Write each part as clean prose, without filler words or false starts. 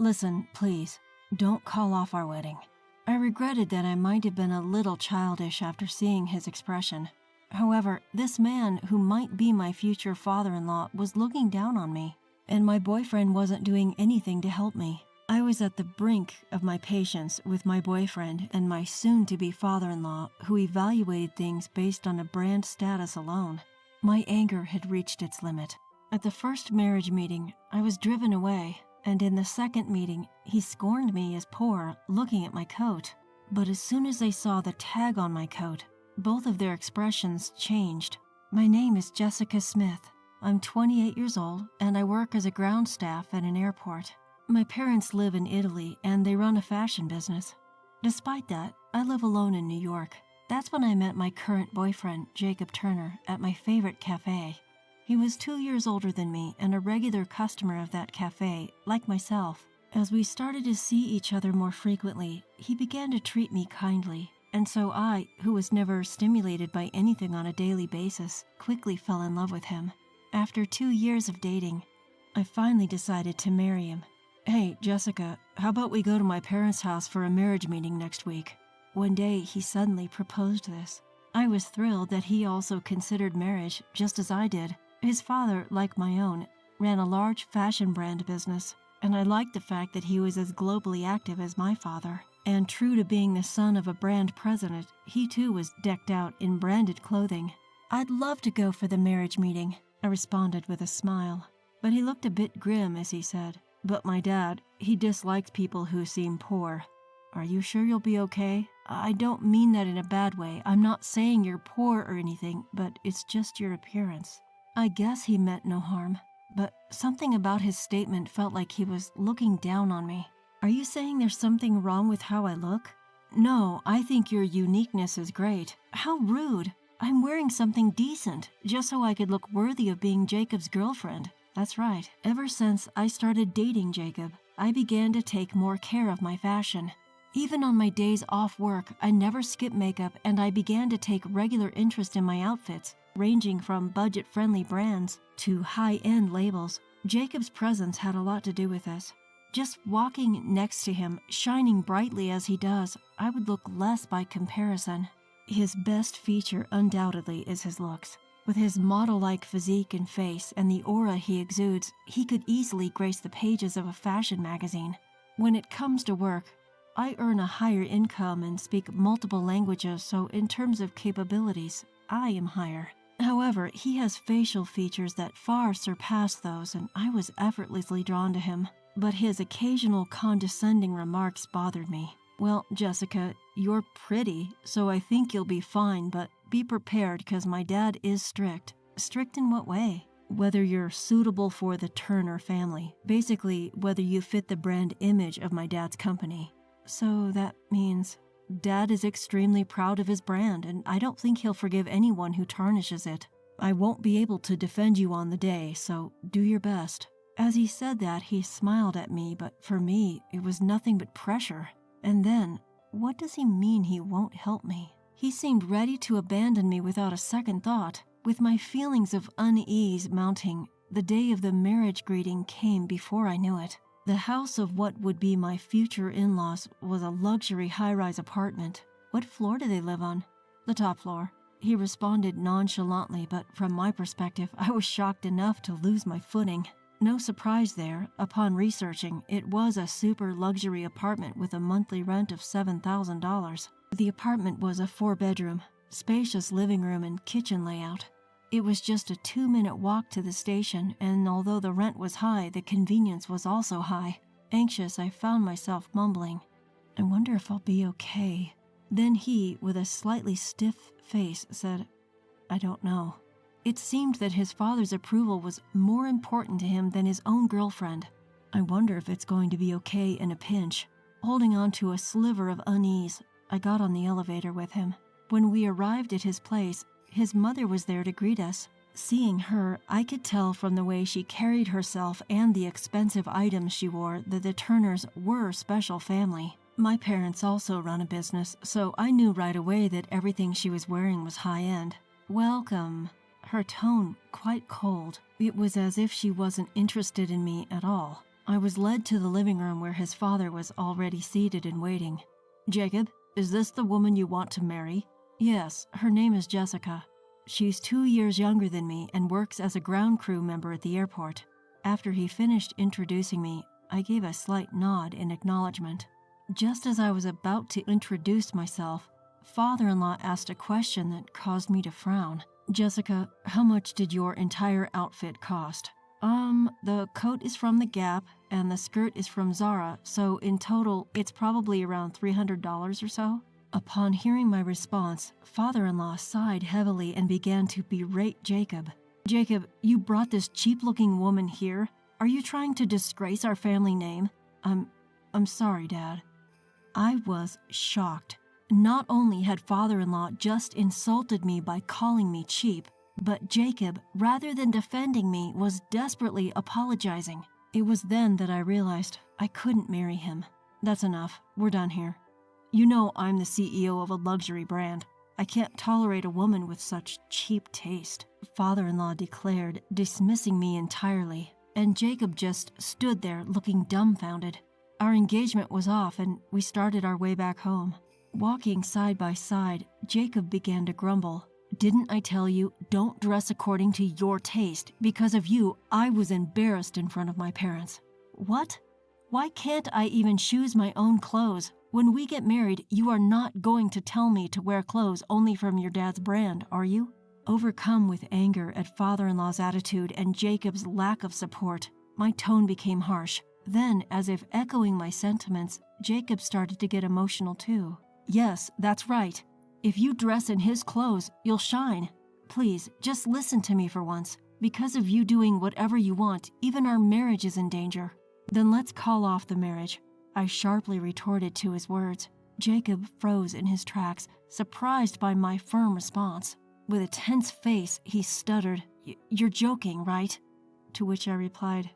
Listen, please, don't call off our wedding. I regretted that I might have been a little childish after seeing his expression. However, this man who might be my future father-in-law was looking down on me, and my boyfriend wasn't doing anything to help me. I was at the brink of my patience with my boyfriend and my soon-to-be father-in-law who evaluated things based on a brand status alone. My anger had reached its limit. At the first marriage meeting, I was driven away, and in the second meeting, he scorned me as poor, looking at my coat. But as soon as they saw the tag on my coat, both of their expressions changed. My name is Jessica Smith. I'm 28 years old, and I work as a ground staff at an airport. My parents live in Italy, and they run a fashion business. Despite that, I live alone in New York. That's when I met my current boyfriend, Jacob Turner, at my favorite cafe. He was 2 years older than me and a regular customer of that cafe, like myself. As we started to see each other more frequently, he began to treat me kindly, and so I, who was never stimulated by anything on a daily basis, quickly fell in love with him. After 2 years of dating, I finally decided to marry him. Hey, Jessica, how about we go to my parents' house for a marriage meeting next week? One day, he suddenly proposed this. I was thrilled that he also considered marriage just as I did. His father, like my own, ran a large fashion brand business, and I liked the fact that he was as globally active as my father. And true to being the son of a brand president, he too was decked out in branded clothing. I'd love to go for the marriage meeting, I responded with a smile. But he looked a bit grim as he said, "But my dad, he dislikes people who seem poor." Are you sure you'll be okay? I don't mean that in a bad way. I'm not saying you're poor or anything, but it's just your appearance. I guess he meant no harm, but something about his statement felt like he was looking down on me. Are you saying there's something wrong with how I look? No, I think your uniqueness is great. How rude. I'm wearing something decent, just so I could look worthy of being Jacob's girlfriend. That's right. Ever since I started dating Jacob, I began to take more care of my fashion. Even on my days off work, I never skip makeup, and I began to take regular interest in my outfits, ranging from budget-friendly brands to high-end labels. Jacob's presence had a lot to do with this. Just walking next to him, shining brightly as he does, I would look less by comparison. His best feature undoubtedly is his looks. With his model-like physique and face and the aura he exudes, he could easily grace the pages of a fashion magazine. When it comes to work, I earn a higher income and speak multiple languages, so in terms of capabilities, I am higher. However, he has facial features that far surpass those, and I was effortlessly drawn to him. But his occasional condescending remarks bothered me. Well, Jessica, you're pretty, so I think you'll be fine, but be prepared because my dad is strict. Strict in what way? Whether you're suitable for the Turner family. Basically, whether you fit the brand image of my dad's company. So that means Dad is extremely proud of his brand, and I don't think he'll forgive anyone who tarnishes it. I won't be able to defend you on the day, so do your best. As he said that, he smiled at me, but for me, it was nothing but pressure. And then, what does he mean he won't help me? He seemed ready to abandon me without a second thought. With my feelings of unease mounting, the day of the marriage greeting came before I knew it. The house of what would be my future in-laws was a luxury high-rise apartment. What floor do they live on? The top floor. He responded nonchalantly, but from my perspective, I was shocked enough to lose my footing. No surprise there, upon researching, it was a super luxury apartment with a monthly rent of $7,000. The apartment was a 4-bedroom, spacious living room and kitchen layout. It was just a 2-minute walk to the station, and although the rent was high, the convenience was also high. Anxious, I found myself mumbling, "I wonder if I'll be okay." Then he, with a slightly stiff face, said, "I don't know." It seemed that his father's approval was more important to him than his own girlfriend. I wonder if it's going to be okay in a pinch. Holding on to a sliver of unease, I got on the elevator with him. When we arrived at his place, his mother was there to greet us. Seeing her, I could tell from the way she carried herself and the expensive items she wore that the Turners were a special family. My parents also run a business, so I knew right away that everything she was wearing was high-end. "Welcome." Her tone quite cold. It was as if she wasn't interested in me at all. I was led to the living room where his father was already seated and waiting. "Jacob, is this the woman you want to marry?" "Yes, her name is Jessica. She's 2 years younger than me and works as a ground crew member at the airport." After he finished introducing me, I gave a slight nod in acknowledgement. Just as I was about to introduce myself, father-in-law asked a question that caused me to frown. "Jessica, how much did your entire outfit cost?" The coat is from the Gap and the skirt is from Zara, so in total, it's probably around $300 or so." Upon hearing my response, father-in-law sighed heavily and began to berate Jacob. "Jacob, you brought this cheap-looking woman here? Are you trying to disgrace our family name?" I'm sorry, Dad." I was shocked. Not only had father-in-law just insulted me by calling me cheap, but Jacob, rather than defending me, was desperately apologizing. It was then that I realized I couldn't marry him. "That's enough. We're done here. You know I'm the CEO of a luxury brand. I can't tolerate a woman with such cheap taste," father-in-law declared, dismissing me entirely, and Jacob just stood there looking dumbfounded. Our engagement was off and we started our way back home. Walking side by side, Jacob began to grumble. "Didn't I tell you, don't dress according to your taste? Because of you, I was embarrassed in front of my parents." "What? Why can't I even choose my own clothes? When we get married, you are not going to tell me to wear clothes only from your dad's brand, are you?" Overcome with anger at father-in-law's attitude and Jacob's lack of support, my tone became harsh. Then, as if echoing my sentiments, Jacob started to get emotional too. "Yes, that's right. If you dress in his clothes, you'll shine. Please, just listen to me for once. Because of you doing whatever you want, even our marriage is in danger." "Then let's call off the marriage," I sharply retorted to his words. Jacob froze in his tracks, surprised by my firm response. With a tense face, he stuttered, "You're joking, right?" To which I replied,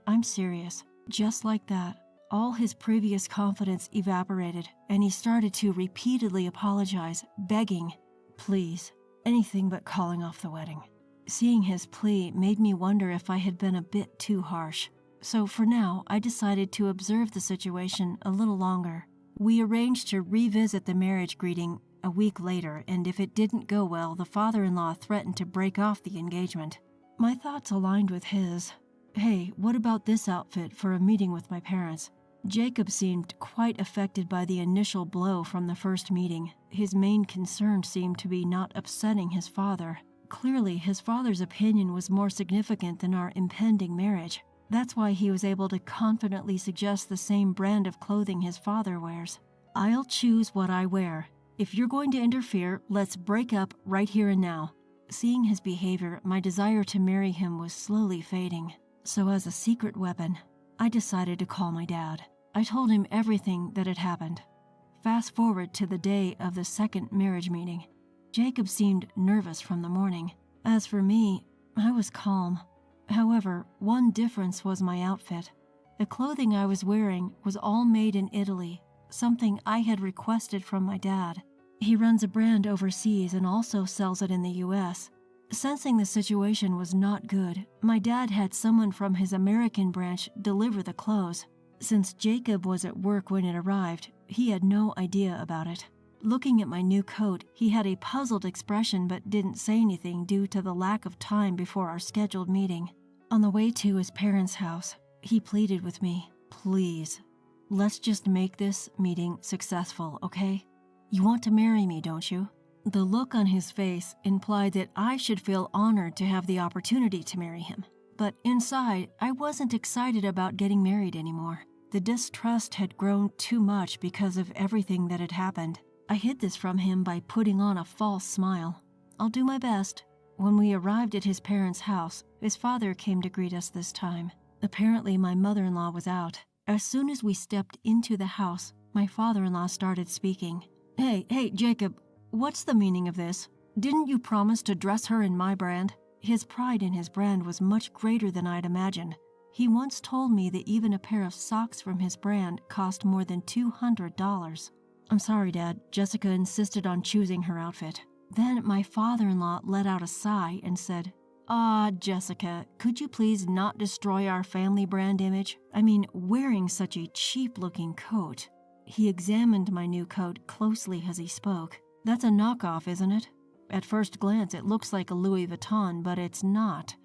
"I'm serious." Just like that, all his previous confidence evaporated, and he started to repeatedly apologize, begging, "Please, anything but calling off the wedding." Seeing his plea made me wonder if I had been a bit too harsh. So for now, I decided to observe the situation a little longer. We arranged to revisit the marriage greeting a week later, and if it didn't go well, the father-in-law threatened to break off the engagement. My thoughts aligned with his. "Hey, what about this outfit for a meeting with my parents?" Jacob seemed quite affected by the initial blow from the first meeting. His main concern seemed to be not upsetting his father. Clearly, his father's opinion was more significant than our impending marriage. That's why he was able to confidently suggest the same brand of clothing his father wears. "I'll choose what I wear. If you're going to interfere, let's break up right here and now." Seeing his behavior, my desire to marry him was slowly fading. So as a secret weapon, I decided to call my dad. I told him everything that had happened. Fast forward to the day of the second marriage meeting. Jacob seemed nervous from the morning. As for me, I was calm. However, one difference was my outfit. The clothing I was wearing was all made in Italy, something I had requested from my dad. He runs a brand overseas and also sells it in the US. Sensing the situation was not good, my dad had someone from his American branch deliver the clothes. Since Jacob was at work when it arrived, he had no idea about it. Looking at my new coat, he had a puzzled expression but didn't say anything due to the lack of time before our scheduled meeting. On the way to his parents' house, he pleaded with me, "Please, let's just make this meeting successful, okay? You want to marry me, don't you?" The look on his face implied that I should feel honored to have the opportunity to marry him. But inside, I wasn't excited about getting married anymore. The distrust had grown too much because of everything that had happened. I hid this from him by putting on a false smile. "I'll do my best." When we arrived at his parents' house, his father came to greet us this time. Apparently, my mother-in-law was out. As soon as we stepped into the house, my father-in-law started speaking. Hey, Jacob, what's the meaning of this? Didn't you promise to dress her in my brand?" His pride in his brand was much greater than I'd imagined. He once told me that even a pair of socks from his brand cost more than $200. "I'm sorry, Dad. Jessica insisted on choosing her outfit." Then my father-in-law let out a sigh and said, Ah, Jessica, could you please not destroy our family brand image? I mean, wearing such a cheap-looking coat. He examined my new coat closely as he spoke. That's a knockoff, isn't it? At first glance, it looks like a Louis Vuitton, but it's not.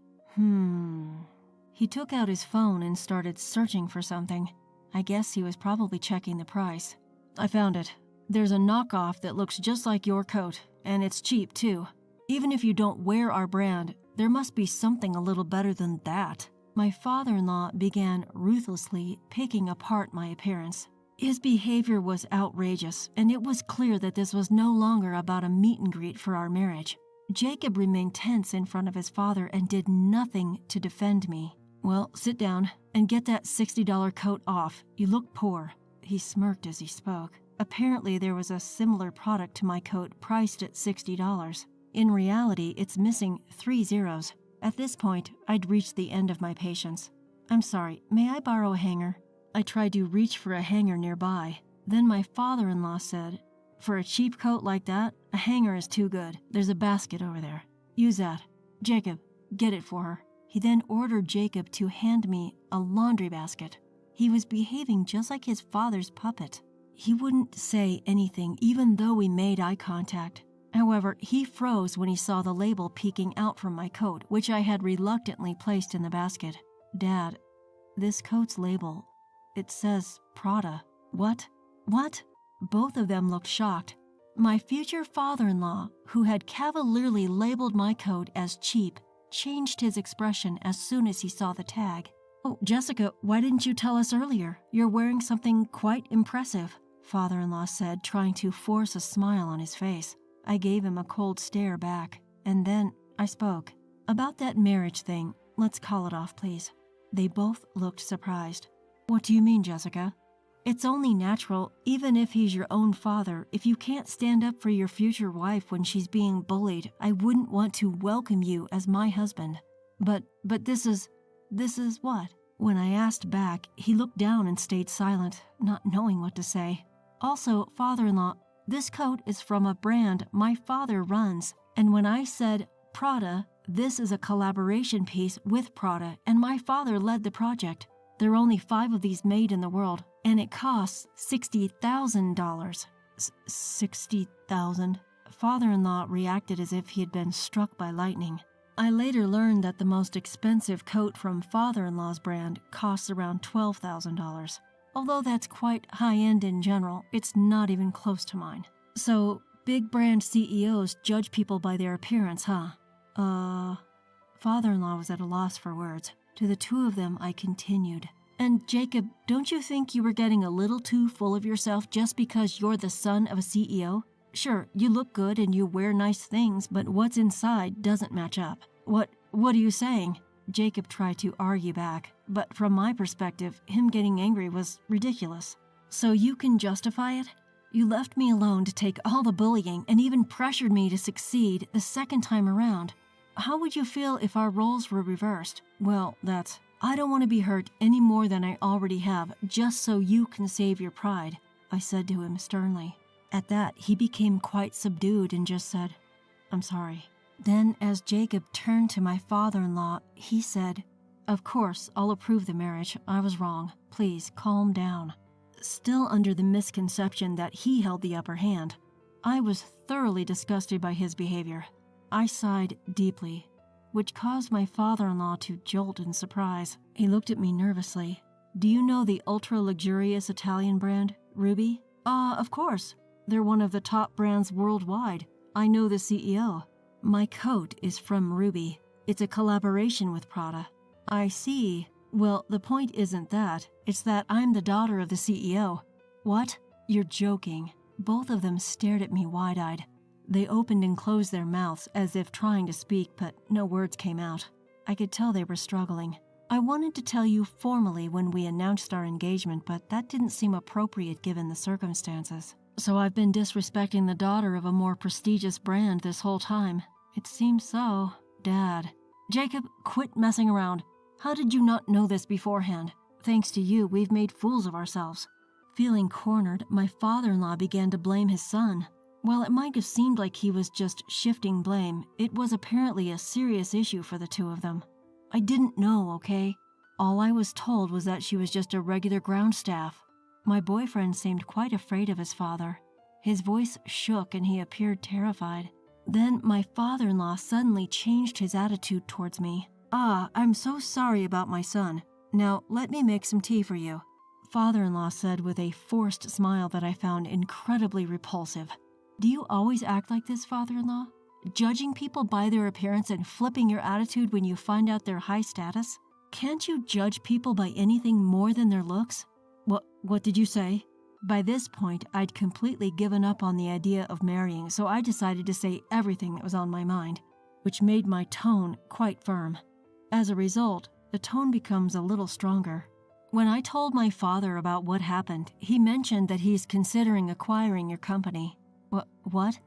He took out his phone and started searching for something. I guess he was probably checking the price. I found it. There's a knockoff that looks just like your coat, and it's cheap too. Even if you don't wear our brand, there must be something a little better than that. My father-in-law began ruthlessly picking apart my appearance. His behavior was outrageous, and it was clear that this was no longer about a meet and greet for our marriage. Jacob remained tense in front of his father and did nothing to defend me. Well, sit down and get that $60 coat off. You look poor. He smirked as he spoke. Apparently, there was a similar product to my coat priced at $60. In reality, it's missing 3 zeros. At this point, I'd reached the end of my patience. I'm sorry, may I borrow a hanger? I tried to reach for a hanger nearby. Then my father-in-law said, for a cheap coat like that, a hanger is too good. There's a basket over there. Use that. Jacob, get it for her. He then ordered Jacob to hand me a laundry basket. He was behaving just like his father's puppet. He wouldn't say anything even though we made eye contact. However, he froze when he saw the label peeking out from my coat, which I had reluctantly placed in the basket. Dad, this coat's label, it says Prada. What? What? Both of them looked shocked. My future father-in-law, who had cavalierly labeled my coat as cheap, changed his expression as soon as he saw the tag. Oh, Jessica, why didn't you tell us earlier? You're wearing something quite impressive, father-in-law said, trying to force a smile on his face. I gave him a cold stare back, and then I spoke. About that marriage thing, let's call it off, please. They both looked surprised. What do you mean, Jessica? It's only natural, even if he's your own father, if you can't stand up for your future wife when she's being bullied, I wouldn't want to welcome you as my husband. But this is what? When I asked back, he looked down and stayed silent, not knowing what to say. Also, father-in-law, this coat is from a brand my father runs, and when I said Prada, this is a collaboration piece with Prada, and my father led the project. There are only 5 of these made in the world, and it costs $60,000. $60,000? Father-in-law reacted as if he had been struck by lightning. I later learned that the most expensive coat from father-in-law's brand costs around $12,000. Although that's quite high-end in general, it's not even close to mine. So, big brand CEOs judge people by their appearance, huh? Father-in-law was at a loss for words. To the two of them, I continued. And Jacob, don't you think you were getting a little too full of yourself just because you're the son of a CEO? Sure, you look good and you wear nice things, but what's inside doesn't match up. What are you saying? Jacob tried to argue back, but from my perspective, him getting angry was ridiculous. So you can justify it? You left me alone to take all the bullying and even pressured me to succeed the second time around. How would you feel if our roles were reversed? Well, I don't want to be hurt any more than I already have, just so you can save your pride, I said to him sternly. At that, he became quite subdued and just said, I'm sorry. Then, as Jacob turned to my father-in-law, he said, Of course, I'll approve the marriage. I was wrong. Please, calm down. Still under the misconception that he held the upper hand, I was thoroughly disgusted by his behavior. I sighed deeply, which caused my father-in-law to jolt in surprise. He looked at me nervously. Do you know the ultra-luxurious Italian brand, Ruby? Of course. They're one of the top brands worldwide. I know the CEO. My coat is from Ruby. It's a collaboration with Prada. I see. Well, the point isn't that. It's that I'm the daughter of the CEO. What? You're joking. Both of them stared at me wide-eyed. They opened and closed their mouths as if trying to speak, but no words came out. I could tell they were struggling. I wanted to tell you formally when we announced our engagement, but that didn't seem appropriate given the circumstances. So I've been disrespecting the daughter of a more prestigious brand this whole time. It seems so, Dad. Jacob, quit messing around. How did you not know this beforehand? Thanks to you, we've made fools of ourselves. Feeling cornered, my father-in-law began to blame his son. While it might have seemed like he was just shifting blame, it was apparently a serious issue for the two of them. I didn't know, okay? All I was told was that she was just a regular ground staff. My boyfriend seemed quite afraid of his father. His voice shook and he appeared terrified. Then my father-in-law suddenly changed his attitude towards me. I'm so sorry about my son. Now, let me make some tea for you," father-in-law said with a forced smile that I found incredibly repulsive. "Do you always act like this, father-in-law? Judging people by their appearance and flipping your attitude when you find out their high status? Can't you judge people by anything more than their looks?" What did you say?" By this point, I'd completely given up on the idea of marrying, so I decided to say everything that was on my mind, which made my tone quite firm. As a result, the tone becomes a little stronger. When I told my father about what happened, he mentioned that he's considering acquiring your company. What?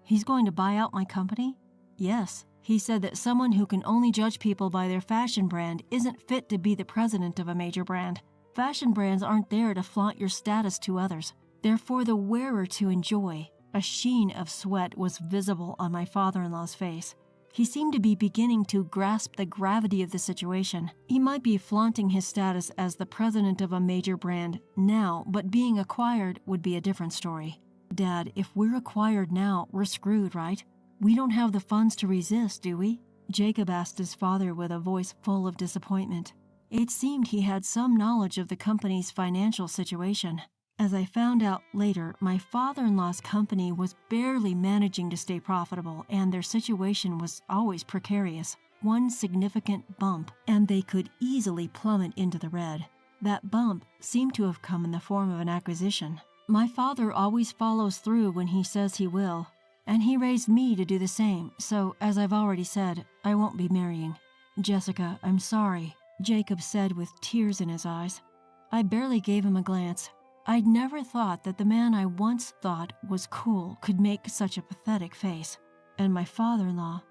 He's going to buy out my company? Yes. He said that someone who can only judge people by their fashion brand isn't fit to be the president of a major brand. Fashion brands aren't there to flaunt your status to others. They're for the wearer to enjoy. A sheen of sweat was visible on my father-in-law's face. He seemed to be beginning to grasp the gravity of the situation. He might be flaunting his status as the president of a major brand now, but being acquired would be a different story. "Dad, if we're acquired now, we're screwed, right? We don't have the funds to resist, do we?" Jacob asked his father with a voice full of disappointment. It seemed he had some knowledge of the company's financial situation. As I found out later, my father-in-law's company was barely managing to stay profitable, and their situation was always precarious. One significant bump, and they could easily plummet into the red. That bump seemed to have come in the form of an acquisition. My father always follows through when he says he will, and he raised me to do the same, so as I've already said, I won't be marrying. "Jessica, I'm sorry," Jacob said with tears in his eyes. I barely gave him a glance. I'd never thought that the man I once thought was cool could make such a pathetic face. And my father-in-law,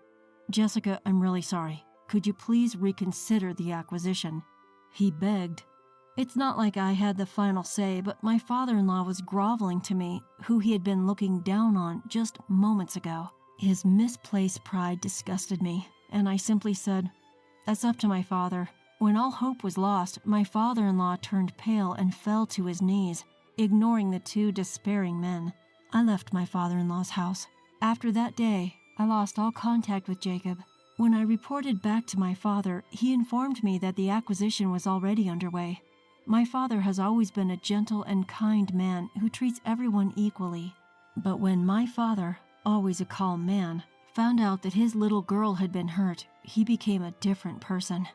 "Jessica, I'm really sorry. Could you please reconsider the acquisition?" he begged. It's not like I had the final say, but my father-in-law was groveling to me, who he had been looking down on just moments ago. His misplaced pride disgusted me, and I simply said, "That's up to my father." When all hope was lost, my father-in-law turned pale and fell to his knees, ignoring the two despairing men. I left my father-in-law's house. After that day, I lost all contact with Jacob. When I reported back to my father, he informed me that the acquisition was already underway. My father has always been a gentle and kind man who treats everyone equally. But when my father, always a calm man, found out that his little girl had been hurt, he became a different person.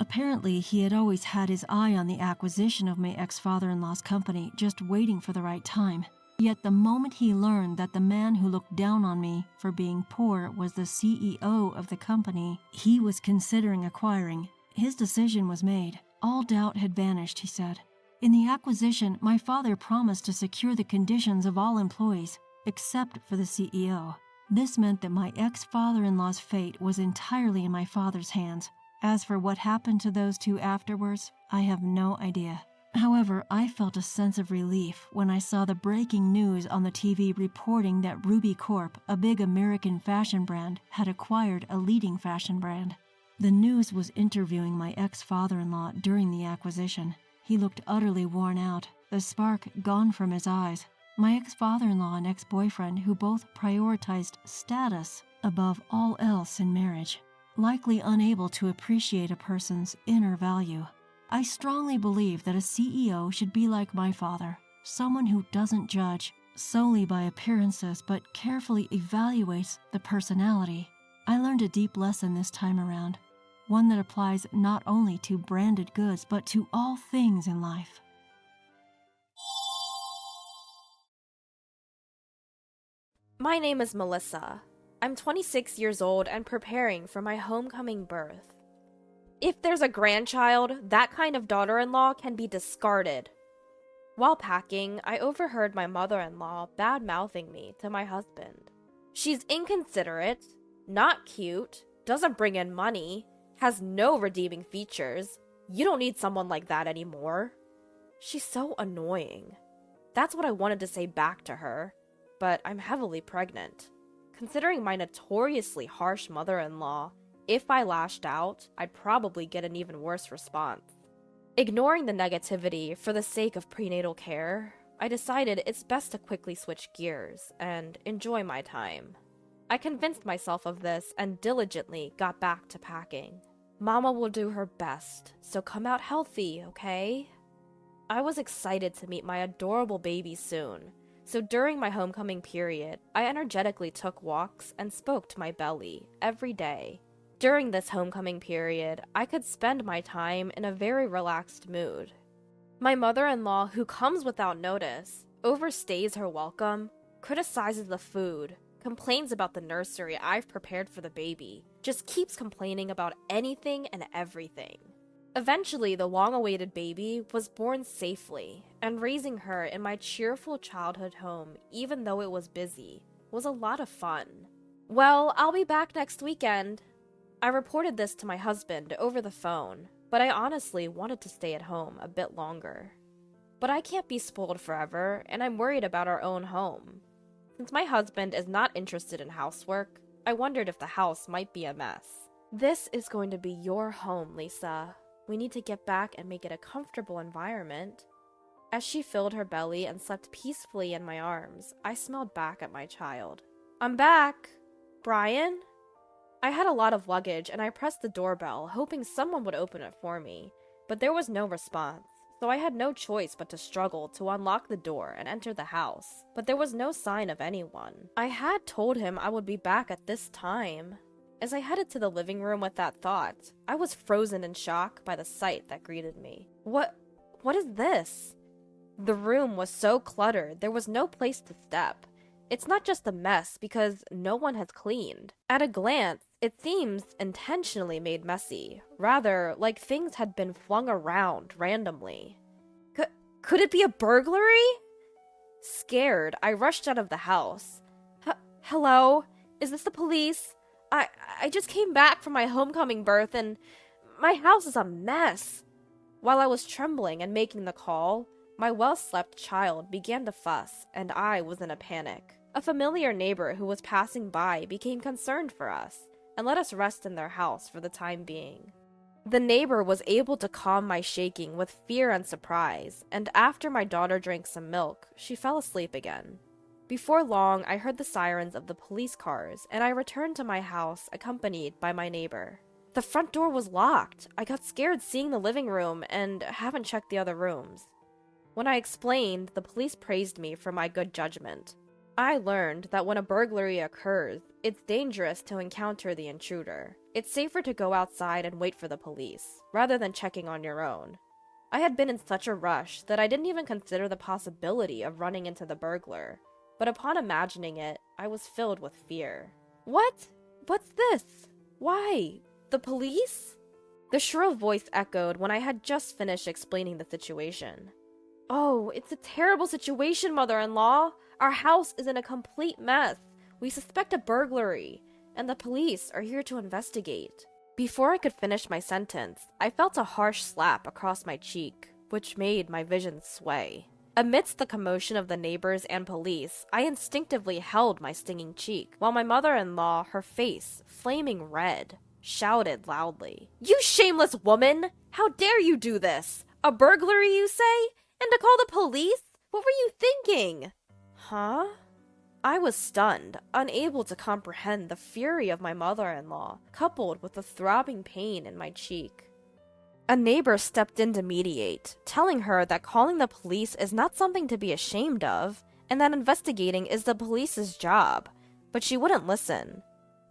Apparently, he had always had his eye on the acquisition of my ex-father-in-law's company, just waiting for the right time. Yet the moment he learned that the man who looked down on me for being poor was the CEO of the company he was considering acquiring, his decision was made. All doubt had vanished, he said. In the acquisition, my father promised to secure the conditions of all employees, except for the CEO. This meant that my ex-father-in-law's fate was entirely in my father's hands. As for what happened to those two afterwards, I have no idea. However, I felt a sense of relief when I saw the breaking news on the TV reporting that Ruby Corp, a big American fashion brand, had acquired a leading fashion brand. The news was interviewing my ex-father-in-law during the acquisition. He looked utterly worn out, the spark gone from his eyes. My ex-father-in-law and ex-boyfriend, who both prioritized status above all else in marriage, likely unable to appreciate a person's inner value. I strongly believe that a CEO should be like my father, someone who doesn't judge solely by appearances but carefully evaluates the personality. I learned a deep lesson this time around, one that applies not only to branded goods but to all things in life. My name is Melissa. I'm 26 years old and preparing for my homecoming birth. If there's a grandchild, that kind of daughter-in-law can be discarded. While packing, I overheard my mother-in-law bad-mouthing me to my husband. She's inconsiderate, not cute, doesn't bring in money, has no redeeming features. You don't need someone like that anymore. She's so annoying. That's what I wanted to say back to her. but I'm heavily pregnant. Considering my notoriously harsh mother-in-law, if I lashed out, I'd probably get an even worse response. Ignoring the negativity for the sake of prenatal care, I decided it's best to quickly switch gears and enjoy my time. I convinced myself of this and diligently got back to packing. Mama will do her best, so come out healthy, okay? I was excited to meet my adorable baby soon, so during my homecoming period, I energetically took walks and spoke to my belly every day. During this homecoming period, I could spend my time in a very relaxed mood. My mother-in-law, who comes without notice, overstays her welcome, criticizes the food, complains about the nursery I've prepared for the baby, just keeps complaining about anything and everything. Eventually, the long-awaited baby was born safely, and raising her in my cheerful childhood home, even though it was busy, was a lot of fun. Well, I'll be back next weekend. I reported this to my husband over the phone, but I honestly wanted to stay at home a bit longer. But I can't be spoiled forever, and I'm worried about our own home. Since my husband is not interested in housework, I wondered if the house might be a mess. This is going to be your home, Lisa. We need to get back and make it a comfortable environment. As she filled her belly and slept peacefully in my arms, I smiled back at my child. I'm back! Brian? I had a lot of luggage and I pressed the doorbell, hoping someone would open it for me, but there was no response, so I had no choice but to struggle to unlock the door and enter the house, but there was no sign of anyone. I had told him I would be back at this time. As I headed to the living room with that thought, I was frozen in shock by the sight that greeted me. What is this? The room was so cluttered, there was no place to step. It's not just a mess because no one has cleaned. At a glance, it seems intentionally made messy, rather like things had been flung around randomly. Could it be a burglary? Scared, I rushed out of the house. Hello? Is this the police? I just came back from my homecoming birth and my house is a mess. While I was trembling and making the call, my well-slept child began to fuss and I was in a panic. A familiar neighbor who was passing by became concerned for us and let us rest in their house for the time being. The neighbor was able to calm my shaking with fear and surprise, and after my daughter drank some milk, she fell asleep again. Before long, I heard the sirens of the police cars, and I returned to my house accompanied by my neighbor. The front door was locked. I got scared seeing the living room and haven't checked the other rooms. When I explained, the police praised me for my good judgment. I learned that when a burglary occurs, it's dangerous to encounter the intruder. It's safer to go outside and wait for the police, rather than checking on your own. I had been in such a rush that I didn't even consider the possibility of running into the burglar. But upon imagining it, I was filled with fear. What? What's this? Why? The police? The shrill voice echoed when I had just finished explaining the situation. Oh, it's a terrible situation, mother-in-law. Our house is in a complete mess. We suspect a burglary, and the police are here to investigate. Before I could finish my sentence, I felt a harsh slap across my cheek, which made my vision sway. Amidst the commotion of the neighbors and police, I instinctively held my stinging cheek, while my mother-in-law, her face flaming red, shouted loudly, "You shameless woman! How dare you do this? A burglary, you say? And to call the police? What were you thinking?" Huh? I was stunned, unable to comprehend the fury of my mother-in-law, coupled with the throbbing pain in my cheek. A neighbor stepped in to mediate, telling her that calling the police is not something to be ashamed of, and that investigating is the police's job, but she wouldn't listen.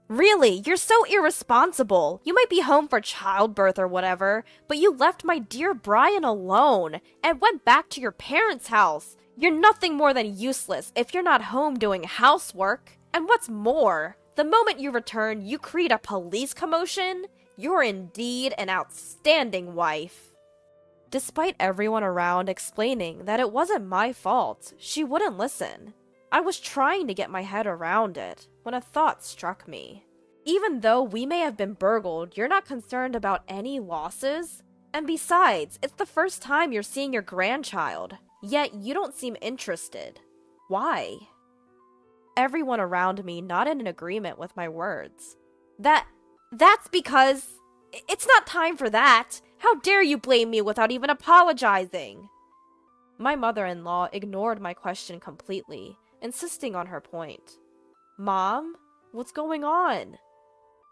Really, you're so irresponsible. You might be home for childbirth or whatever, but you left my dear Brian alone and went back to your parents' house. You're nothing more than useless if you're not home doing housework. And what's more, the moment you return, you create a police commotion? You're indeed an outstanding wife. Despite everyone around explaining that it wasn't my fault, she wouldn't listen. I was trying to get my head around it when a thought struck me. Even though we may have been burgled, you're not concerned about any losses? And besides, it's the first time you're seeing your grandchild, yet you don't seem interested. Why? everyone around me nodded in agreement with my words. That's because it's not time for that. How dare you blame me without even apologizing? My mother-in-law ignored my question completely, insisting on her point. Mom, what's going on?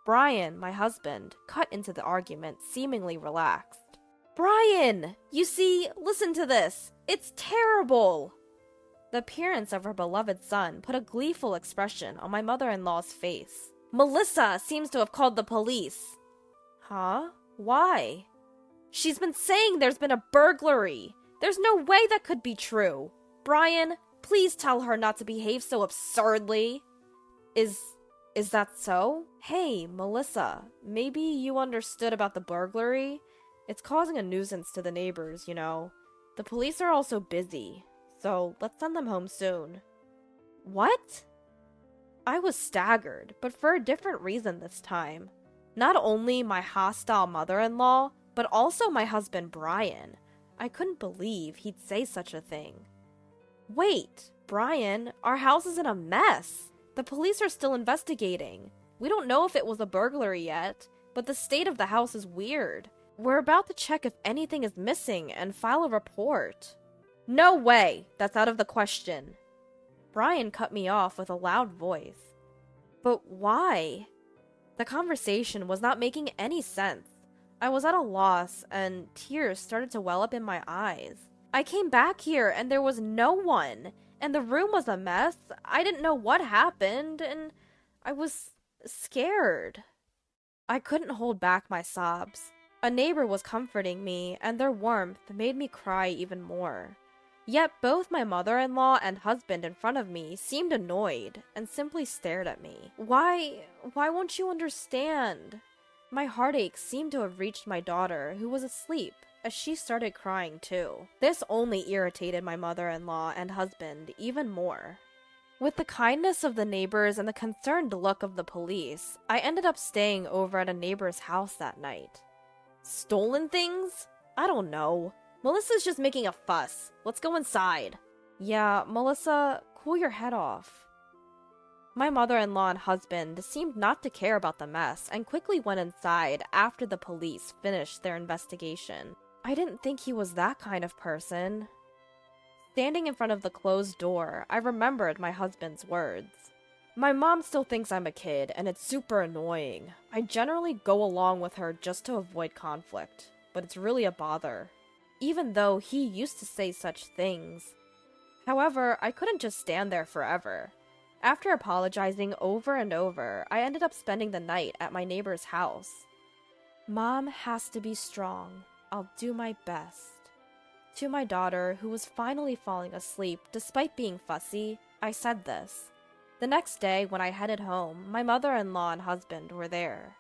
Brian, my husband, cut into the argument, seemingly relaxed. Brian, you see, listen to this. It's terrible. The appearance of her beloved son put a gleeful expression on my mother-in-law's face. Melissa seems to have called the police. Huh? Why? She's been saying there's been a burglary. There's no way that could be true. Brian, please tell her not to behave so absurdly. Is that so? Hey, Melissa, maybe you understood about the burglary? It's causing a nuisance to the neighbors, you know. The police are also busy, so let's send them home soon. What? I was staggered, but for a different reason this time. Not only my hostile mother-in-law, but also my husband Brian. I couldn't believe he'd say such a thing. Wait, Brian, our house is in a mess. The police are still investigating. We don't know if it was a burglary yet, but the state of the house is weird. We're about to check if anything is missing and file a report. No way! That's out of the question. Brian cut me off with a loud voice. But why? The conversation was not making any sense. I was at a loss, and tears started to well up in my eyes. I came back here, and there was no one, and the room was a mess. I didn't know what happened, and I was scared. I couldn't hold back my sobs. A neighbor was comforting me, and their warmth made me cry even more. Yet both my mother-in-law and husband in front of me seemed annoyed and simply stared at me. Why won't you understand? My heartache seemed to have reached my daughter, who was asleep, as she started crying too. This only irritated my mother-in-law and husband even more. With the kindness of the neighbors and the concerned look of the police, I ended up staying over at a neighbor's house that night. Stolen things? I don't know. Melissa's just making a fuss. Let's go inside. Yeah, Melissa, cool your head off. My mother-in-law and husband seemed not to care about the mess and quickly went inside after the police finished their investigation. I didn't think he was that kind of person. Standing in front of the closed door, I remembered my husband's words. My mom still thinks I'm a kid, and it's super annoying. I generally go along with her just to avoid conflict, but it's really a bother. Even though he used to say such things. However, I couldn't just stand there forever. After apologizing over and over, I ended up spending the night at my neighbor's house. Mom has to be strong. I'll do my best. To my daughter, who was finally falling asleep despite being fussy, I said this. The next day, when I headed home, my mother-in-law and husband were there.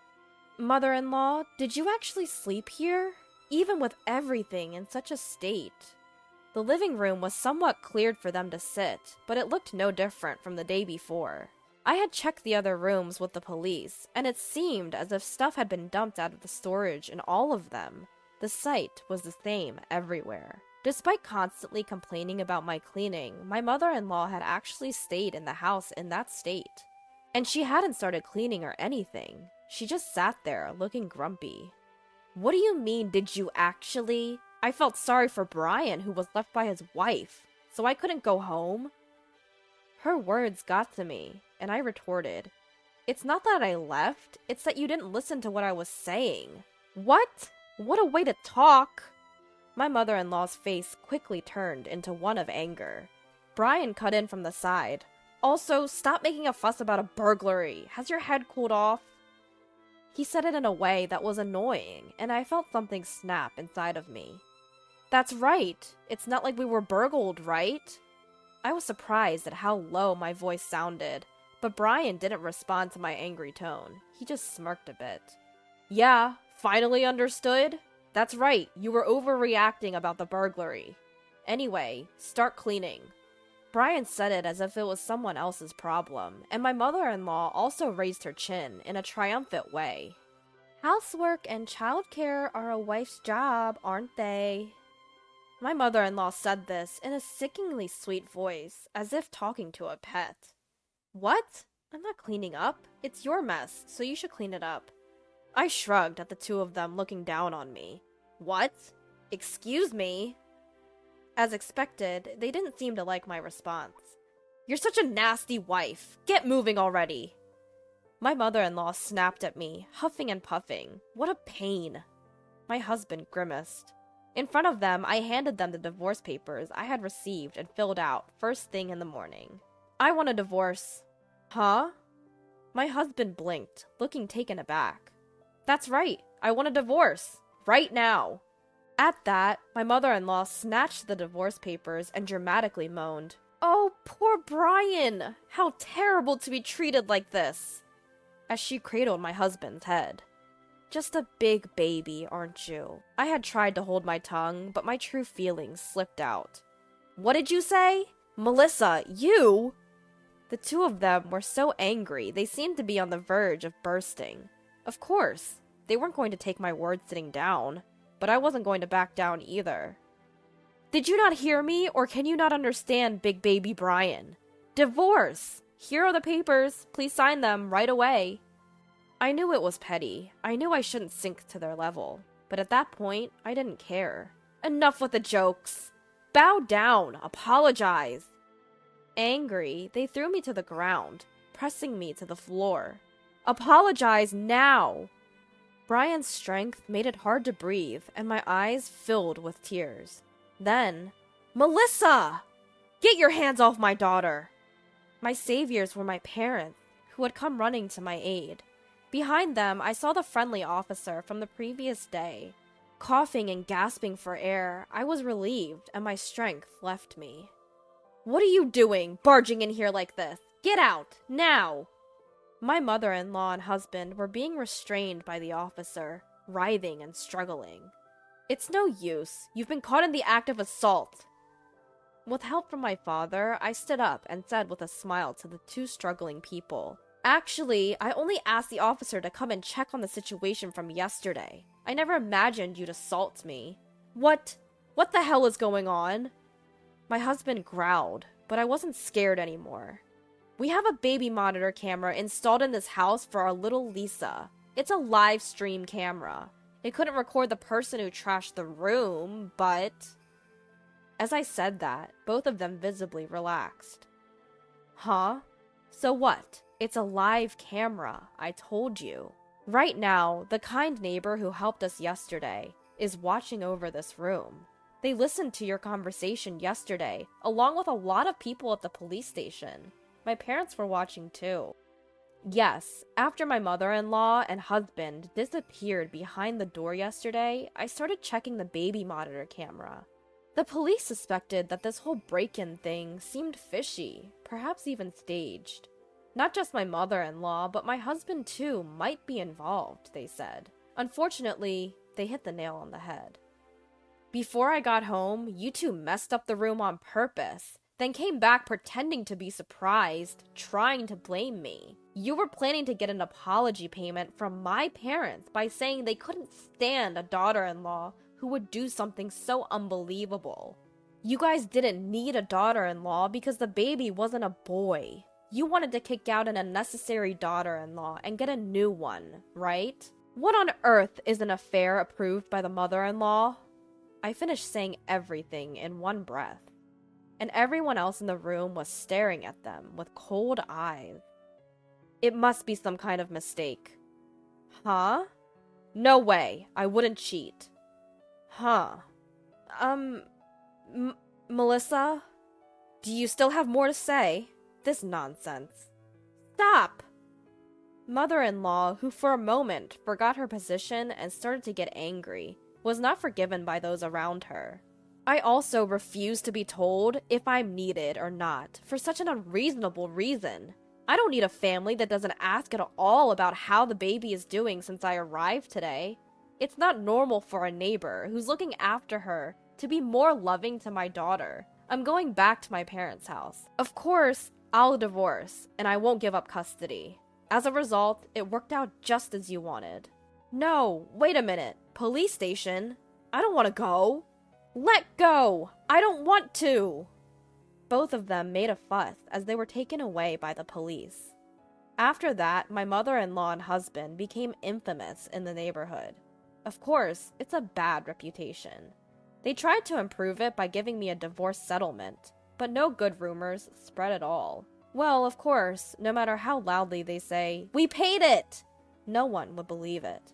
Mother-in-law, did you actually sleep here? Even with everything in such a state. The living room was somewhat cleared for them to sit, but it looked no different from the day before. I had checked the other rooms with the police, and it seemed as if stuff had been dumped out of the storage in all of them. The sight was the same everywhere. Despite constantly complaining about my cleaning, my mother-in-law had actually stayed in the house in that state. And she hadn't started cleaning or anything. She just sat there, looking grumpy. What do you mean, did you actually? I felt sorry for Brian, who was left by his wife, so I couldn't go home. Her words got to me, and I retorted, It's not that I left, it's that you didn't listen to what I was saying. What? What a way to talk! My mother-in-law's face quickly turned into one of anger. Brian cut in from the side. Also, stop making a fuss about a burglary. Has your head cooled off? He said it in a way that was annoying, and I felt something snap inside of me. That's right. It's not like we were burgled, right? I was surprised at how low my voice sounded, but Brian didn't respond to my angry tone. He just smirked a bit. Yeah, finally understood? That's right, you were overreacting about the burglary. Anyway, start cleaning. Brian said it as if it was someone else's problem, and my mother-in-law also raised her chin in a triumphant way. Housework and childcare are a wife's job, aren't they? My mother-in-law said this in a sickeningly sweet voice, as if talking to a pet. What? I'm not cleaning up. It's your mess, so you should clean it up. I shrugged at the two of them looking down on me. What? Excuse me? As expected, they didn't seem to like my response. You're such a nasty wife. Get moving already. My mother-in-law snapped at me, huffing and puffing. What a pain. My husband grimaced. In front of them, I handed them the divorce papers I had received and filled out first thing in the morning. I want a divorce. Huh? My husband blinked, looking taken aback. That's right. I want a divorce. Right now. At that, my mother-in-law snatched the divorce papers and dramatically moaned. Oh, poor Brian! How terrible to be treated like this! As she cradled my husband's head. Just a big baby, aren't you? I had tried to hold my tongue, but my true feelings slipped out. What did you say? Melissa, you? The two of them were so angry, they seemed to be on the verge of bursting. Of course, they weren't going to take my word sitting down, but I wasn't going to back down either. Did you not hear me, or can you not understand, big baby Brian? Divorce! Here are the papers. Please sign them right away. I knew it was petty. I knew I shouldn't sink to their level. But at that point, I didn't care. Enough with the jokes. Bow down. Apologize. Angry, they threw me to the ground, pressing me to the floor. Apologize now. Brian's strength made it hard to breathe, and my eyes filled with tears. Then, Melissa! Get your hands off my daughter! My saviors were my parents, who had come running to my aid. Behind them, I saw the friendly officer from the previous day. Coughing and gasping for air, I was relieved, and my strength left me. What are you doing, barging in here like this? Get out, now! My mother-in-law and husband were being restrained by the officer, writhing and struggling. It's no use. You've been caught in the act of assault. With help from my father, I stood up and said with a smile to the two struggling people, Actually, I only asked the officer to come and check on the situation from yesterday. I never imagined you'd assault me. What the hell is going on? My husband growled, but I wasn't scared anymore. We have a baby monitor camera installed in this house for our little Lisa. It's a live stream camera. It couldn't record the person who trashed the room, but... As I said that, both of them visibly relaxed. Huh? So what? It's a live camera, I told you. Right now, the kind neighbor who helped us yesterday is watching over this room. They listened to your conversation yesterday, along with a lot of people at the police station. My parents were watching too. Yes, after my mother-in-law and husband disappeared behind the door yesterday, I started checking the baby monitor camera. The police suspected that this whole break-in thing seemed fishy, perhaps even staged. Not just my mother-in-law, but my husband too might be involved, they said. Unfortunately, they hit the nail on the head. Before I got home, you two messed up the room on purpose, then came back pretending to be surprised, trying to blame me. You were planning to get an apology payment from my parents by saying they couldn't stand a daughter-in-law who would do something so unbelievable. You guys didn't need a daughter-in-law because the baby wasn't a boy. You wanted to kick out an unnecessary daughter-in-law and get a new one, right? What on earth is an affair approved by the mother-in-law? I finished saying everything in one breath, and everyone else in the room was staring at them with cold eyes. It must be some kind of mistake. Huh? No way, I wouldn't cheat. Huh. Melissa? Do you still have more to say? This nonsense. Stop! Mother-in-law, who for a moment forgot her position and started to get angry, was not forgiven by those around her. I also refuse to be told if I'm needed or not, for such an unreasonable reason. I don't need a family that doesn't ask at all about how the baby is doing since I arrived today. It's not normal for a neighbor who's looking after her to be more loving to my daughter. I'm going back to my parents' house. Of course, I'll divorce, and I won't give up custody. As a result, it worked out just as you wanted. No, wait a minute. Police station? I don't want to go. Let go! I don't want to! Both of them made a fuss as they were taken away by the police. After that, my mother-in-law and husband became infamous in the neighborhood. Of course, it's a bad reputation. They tried to improve it by giving me a divorce settlement, but no good rumors spread at all. Well, of course, no matter how loudly they say, "We paid it!" no one would believe it.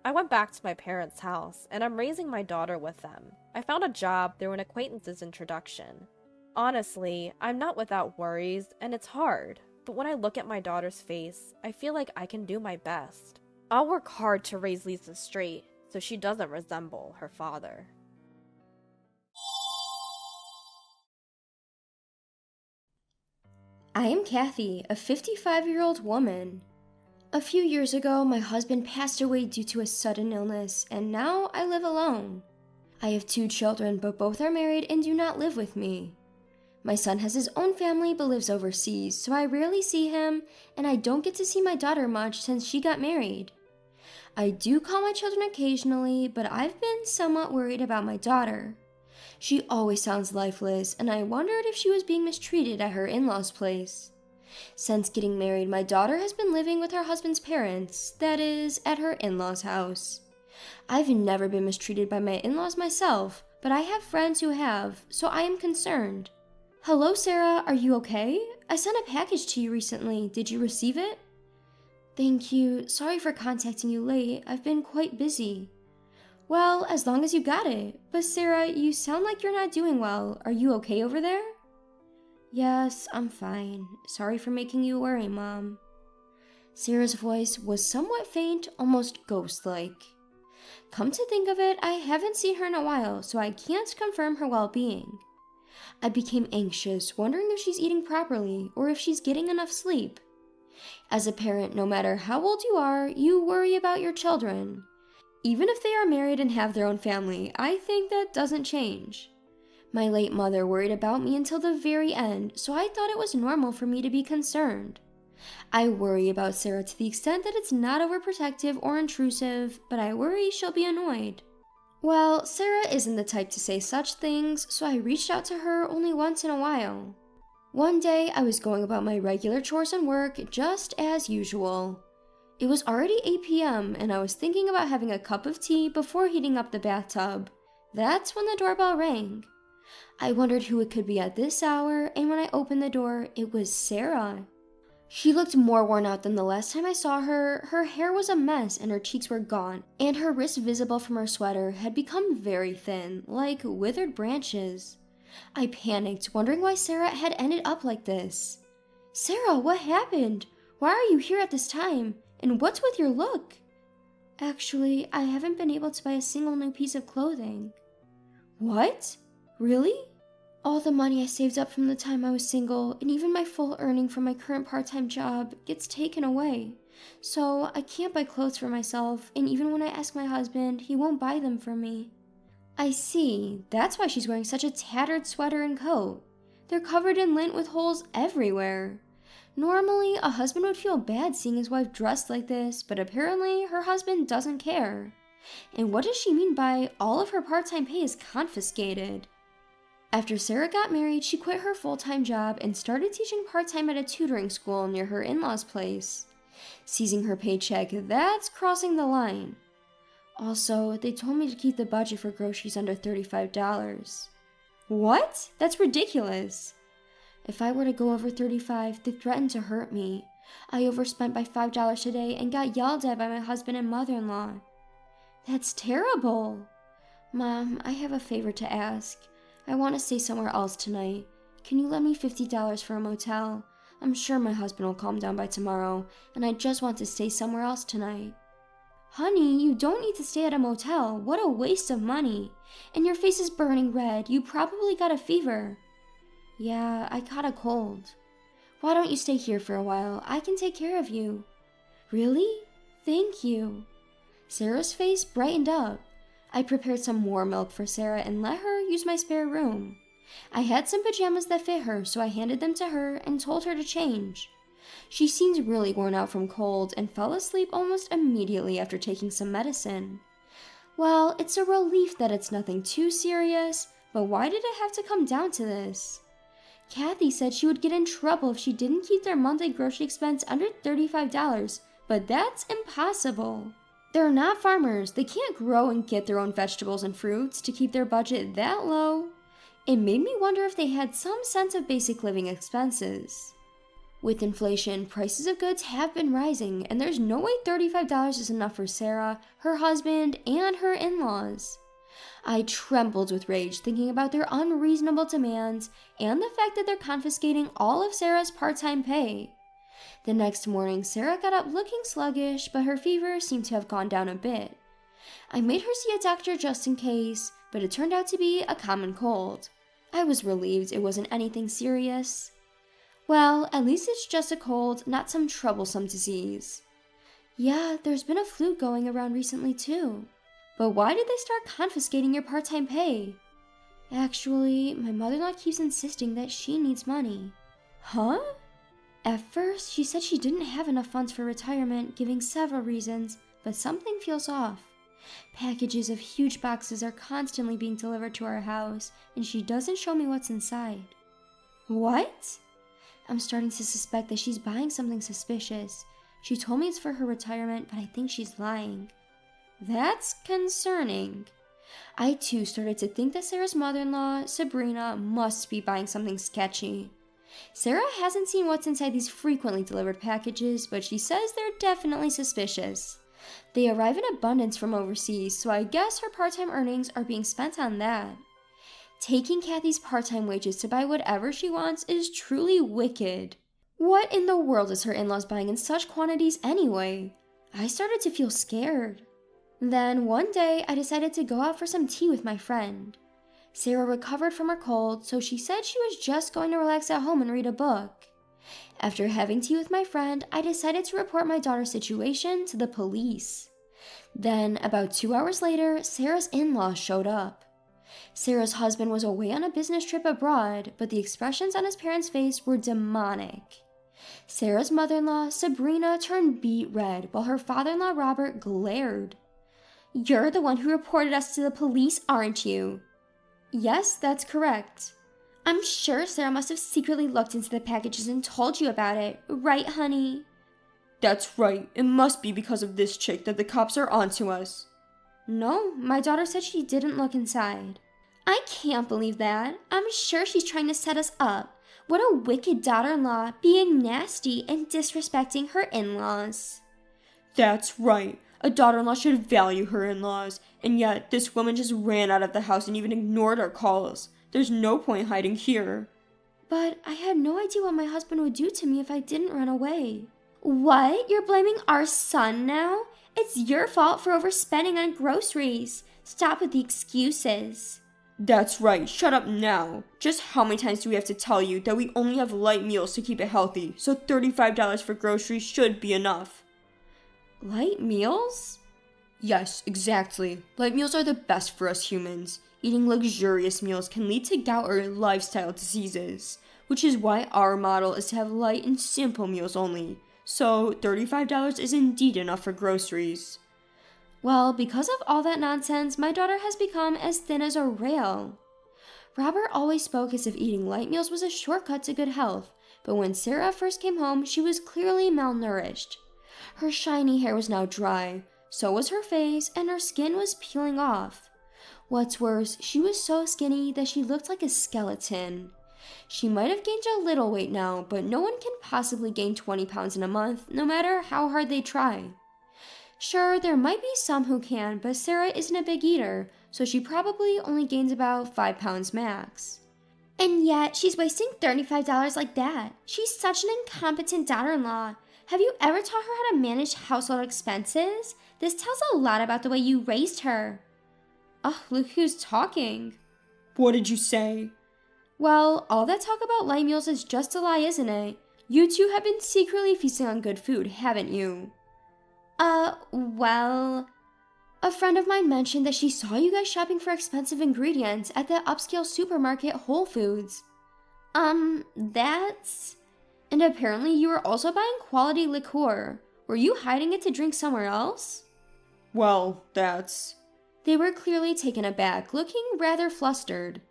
I went back to my parents' house, and I'm raising my daughter with them. I found a job through an acquaintance's introduction. Honestly, I'm not without worries, and it's hard, but when I look at my daughter's face, I feel like I can do my best. I'll work hard to raise Lisa straight, so she doesn't resemble her father. I am Kathy, a 55-year-old woman. A few years ago, my husband passed away due to a sudden illness, and now I live alone. I have 2 children, but both are married and do not live with me. My son has his own family but lives overseas, so I rarely see him, and I don't get to see my daughter much since she got married. I do call my children occasionally, but I've been somewhat worried about my daughter. She always sounds lifeless, and I wondered if she was being mistreated at her in-laws' place. Since getting married, my daughter has been living with her husband's parents, that is, at her in-laws' house. I've never been mistreated by my in-laws myself, but I have friends who have, so I am concerned. Hello, Sarah, are you okay? I sent a package to you recently. Did you receive it? Thank you. Sorry for contacting you late. I've been quite busy. Well, as long as you got it. But Sarah, you sound like you're not doing well. Are you okay over there? Yes, I'm fine. Sorry for making you worry, Mom. Sarah's voice was somewhat faint, almost ghost-like. Come to think of it, I haven't seen her in a while, so I can't confirm her well-being. I became anxious, wondering if she's eating properly or if she's getting enough sleep. As a parent, no matter how old you are, you worry about your children. Even if they are married and have their own family, I think that doesn't change. My late mother worried about me until the very end, so I thought it was normal for me to be concerned. I worry about Sarah to the extent that it's not overprotective or intrusive, but I worry she'll be annoyed. Well, Sarah isn't the type to say such things, so I reached out to her only once in a while. One day, I was going about my regular chores and work just as usual. It was already 8 p.m., and I was thinking about having a cup of tea before heating up the bathtub. That's when the doorbell rang. I wondered who it could be at this hour, and when I opened the door, it was Sarah. She looked more worn out than the last time I saw her. Her hair was a mess and her cheeks were gone, and her wrists visible from her sweater had become very thin, like withered branches. I panicked, wondering why Sarah had ended up like this. Sarah, what happened? Why are you here at this time? And what's with your look? Actually, I haven't been able to buy a single new piece of clothing. What? Really? All the money I saved up from the time I was single, and even my full earning from my current part-time job, gets taken away. So I can't buy clothes for myself, and even when I ask my husband, he won't buy them for me. I see. That's why she's wearing such a tattered sweater and coat. They're covered in lint with holes everywhere. Normally, a husband would feel bad seeing his wife dressed like this, but apparently her husband doesn't care. And what does she mean by all of her part-time pay is confiscated? After Sarah got married, she quit her full-time job and started teaching part-time at a tutoring school near her in-laws' place. Seizing her paycheck, that's crossing the line. Also, they told me to keep the budget for groceries under $35. What? That's ridiculous. If I were to go over $35, they threatened to hurt me. I overspent by $5 today and got yelled at by my husband and mother-in-law. That's terrible. Mom, I have a favor to ask. I want to stay somewhere else tonight. Can you lend me $50 for a motel? I'm sure my husband will calm down by tomorrow, and I just want to stay somewhere else tonight. Honey, you don't need to stay at a motel. What a waste of money. And your face is burning red. You probably got a fever. Yeah, I caught a cold. Why don't you stay here for a while? I can take care of you. Really? Thank you. Sarah's face brightened up. I prepared some warm milk for Sarah and let her use my spare room. I had some pajamas that fit her, so I handed them to her and told her to change. She seemed really worn out from cold and fell asleep almost immediately after taking some medicine. Well, it's a relief that it's nothing too serious, but why did it have to come down to this? Kathy said she would get in trouble if she didn't keep their monthly grocery expense under $35, but that's impossible. They're not farmers. They can't grow and get their own vegetables and fruits to keep their budget that low. It made me wonder if they had some sense of basic living expenses. With inflation, prices of goods have been rising, and there's no way $35 is enough for Sarah, her husband, and her in-laws. I trembled with rage thinking about their unreasonable demands and the fact that they're confiscating all of Sarah's part-time pay. The next morning, Sarah got up looking sluggish, but her fever seemed to have gone down a bit. I made her see a doctor just in case, but it turned out to be a common cold. I was relieved it wasn't anything serious. Well, at least it's just a cold, not some troublesome disease. Yeah, there's been a flu going around recently too. But why did they start confiscating your part-time pay? Actually, my mother-in-law keeps insisting that she needs money. Huh? At first, she said she didn't have enough funds for retirement, giving several reasons, but something feels off. Packages of huge boxes are constantly being delivered to our house, and she doesn't show me what's inside. What? I'm starting to suspect that she's buying something suspicious. She told me it's for her retirement, but I think she's lying. That's concerning. I too started to think that Sarah's mother-in-law, Sabrina, must be buying something sketchy. Sarah hasn't seen what's inside these frequently delivered packages, but she says they're definitely suspicious. They arrive in abundance from overseas, so I guess her part-time earnings are being spent on that. Taking Kathy's part-time wages to buy whatever she wants is truly wicked. What in the world is her in-laws buying in such quantities anyway? I started to feel scared. Then one day, I decided to go out for some tea with my friend. Sarah recovered from her cold, so she said she was just going to relax at home and read a book. After having tea with my friend, I decided to report my daughter's situation to the police. Then, about 2 hours later, Sarah's in-laws showed up. Sarah's husband was away on a business trip abroad, but the expressions on his parents' face were demonic. Sarah's mother-in-law, Sabrina, turned beet red, while her father-in-law, Robert, glared. "You're the one who reported us to the police, aren't you?" "Yes, that's correct." "I'm sure Sarah must have secretly looked into the packages and told you about it, right, honey?" "That's right. It must be because of this chick that the cops are onto us." "No, my daughter said she didn't look inside." "I can't believe that. I'm sure she's trying to set us up. What a wicked daughter-in-law, being nasty and disrespecting her in-laws." "That's right. A daughter-in-law should value her in-laws, and yet this woman just ran out of the house and even ignored our calls. There's no point hiding here." "But I had no idea what my husband would do to me if I didn't run away." "What? You're blaming our son now? It's your fault for overspending on groceries. Stop with the excuses." "That's right. Shut up now. Just how many times do we have to tell you that we only have light meals to keep it healthy, so $35 for groceries should be enough." Light meals? Yes, exactly. Light meals are the best for us humans. Eating luxurious meals can lead to gout or lifestyle diseases, which is why our model is to have light and simple meals only. So $35 is indeed enough for groceries. Well, because of all that nonsense, my daughter has become as thin as a rail. Robert always spoke as if eating light meals was a shortcut to good health, but when Sarah first came home, she was clearly malnourished. Her shiny hair was now dry, so was her face, and her skin was peeling off. What's worse, she was so skinny that she looked like a skeleton. She might have gained a little weight now, but no one can possibly gain 20 pounds in a month, no matter how hard they try. Sure, there might be some who can, but Sarah isn't a big eater, so she probably only gains about 5 pounds max. And yet, she's wasting $35 like that. She's such an incompetent daughter-in-law. Have you ever taught her how to manage household expenses? This tells a lot about the way you raised her. Oh, look who's talking. What did you say? Well, all that talk about light meals is just a lie, isn't it? You two have been secretly feasting on good food, haven't you? Well... A friend of mine mentioned that she saw you guys shopping for expensive ingredients at the upscale supermarket Whole Foods. That's... And apparently you were also buying quality liqueur. Were you hiding it to drink somewhere else? Well, that's... They were clearly taken aback, looking rather flustered.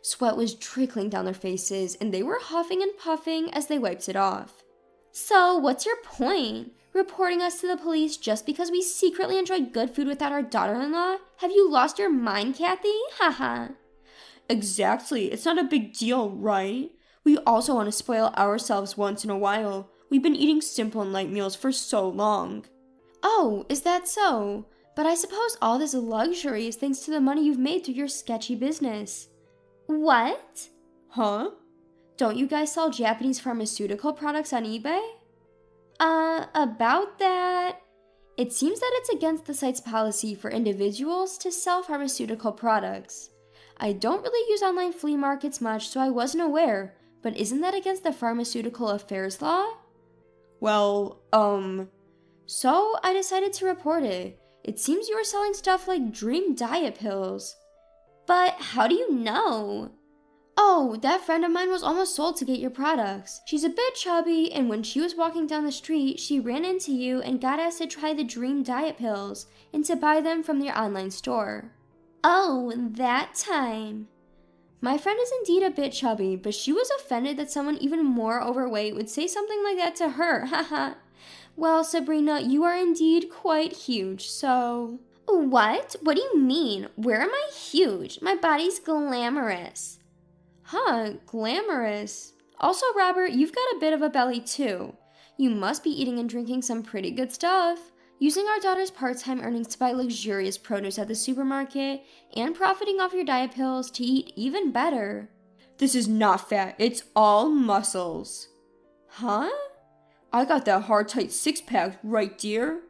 Sweat was trickling down their faces, and they were huffing and puffing as they wiped it off. So, what's your point? Reporting us to the police just because we secretly enjoy good food without our daughter-in-law? Have you lost your mind, Kathy? Haha. Exactly. It's not a big deal, right? We also want to spoil ourselves once in a while. We've been eating simple and light meals for so long. Oh, is that so? But I suppose all this luxury is thanks to the money you've made through your sketchy business. What? Huh? Don't you guys sell Japanese pharmaceutical products on eBay? About that, it seems that it's against the site's policy for individuals to sell pharmaceutical products. I don't really use online flea markets much, so I wasn't aware, but isn't that against the Pharmaceutical Affairs Law? Well, So I decided to report it. It seems you were selling stuff like Dream Diet Pills. But how do you know? Oh, that friend of mine was almost sold to get your products. She's a bit chubby, and when she was walking down the street, she ran into you and got asked to try the Dream Diet Pills and to buy them from your online store. Oh, that time. My friend is indeed a bit chubby, but she was offended that someone even more overweight would say something like that to her, haha. Well, Sabrina, you are indeed quite huge, so... What? What do you mean? Where am I huge? My body's glamorous. Huh, glamorous. Also, Robert, you've got a bit of a belly too. You must be eating and drinking some pretty good stuff. Using our daughter's part-time earnings to buy luxurious produce at the supermarket and profiting off your diet pills to eat even better. this is not fat. It's all muscles. Huh? I got that hard, tight six-pack, right, dear?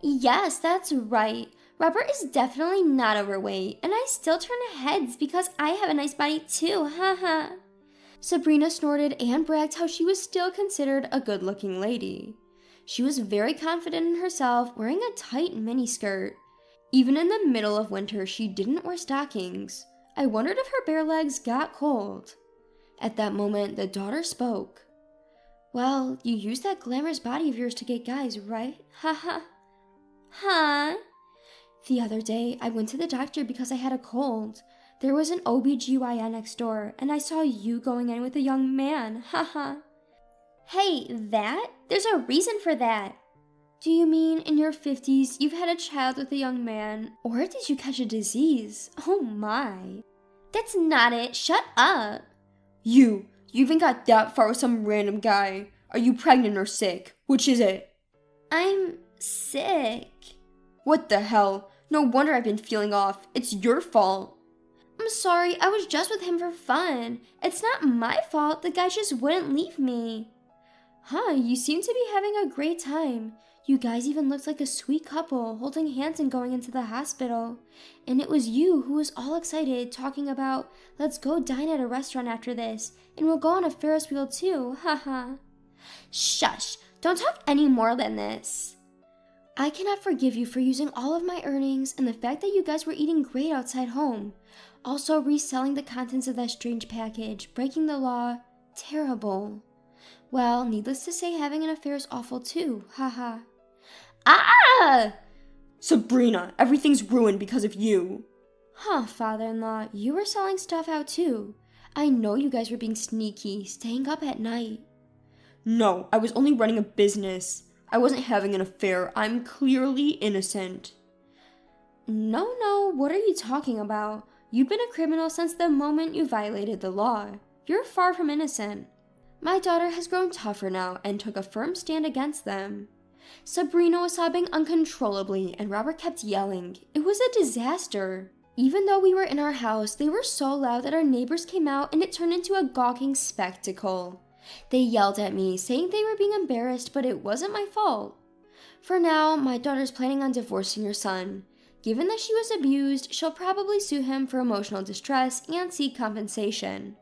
Yes, that's right. Robert is definitely not overweight, and I still turn heads because I have a nice body too, haha. Sabrina snorted and bragged how she was still considered a good-looking lady. She was very confident in herself, wearing a tight miniskirt. Even in the middle of winter, she didn't wear stockings. I wondered if her bare legs got cold. At that moment, the daughter spoke. Well, you use that glamorous body of yours to get guys, right? Haha. Huh? The other day, I went to the doctor because I had a cold. There was an OBGYN next door, and I saw you going in with a young man, haha. Hey, that? There's a reason for that. Do you mean in your 50s you've had a child with a young man, or did you catch a disease? Oh my. That's not it, shut up. You even got that far with some random guy. Are you pregnant or sick? Which is it? I'm sick. What the hell? No wonder I've been feeling off. It's your fault. I'm sorry, I was just with him for fun. It's not my fault, the guy just wouldn't leave me. Huh, you seem to be having a great time. You guys even looked like a sweet couple, holding hands and going into the hospital. And it was you who was all excited, talking about, let's go dine at a restaurant after this, and we'll go on a Ferris wheel too, haha. Shush, don't talk any more than this. I cannot forgive you for using all of my earnings and the fact that you guys were eating great outside home. Also reselling the contents of that strange package, breaking the law, terrible. Well, needless to say, having an affair is awful too, haha. Ah! Sabrina, everything's ruined because of you. Huh, father-in-law, you were selling stuff out too. I know you guys were being sneaky, staying up at night. No, I was only running a business. I wasn't having an affair. I'm clearly innocent. No, what are you talking about? You've been a criminal since the moment you violated the law. You're far from innocent. My daughter has grown tougher now and took a firm stand against them. Sabrina was sobbing uncontrollably and Robert kept yelling. It was a disaster. Even though we were in our house, they were so loud that our neighbors came out and it turned into a gawking spectacle. They yelled at me, saying they were being embarrassed, but it wasn't my fault. For now, my daughter's planning on divorcing your son. Given that she was abused, she'll probably sue him for emotional distress and seek compensation.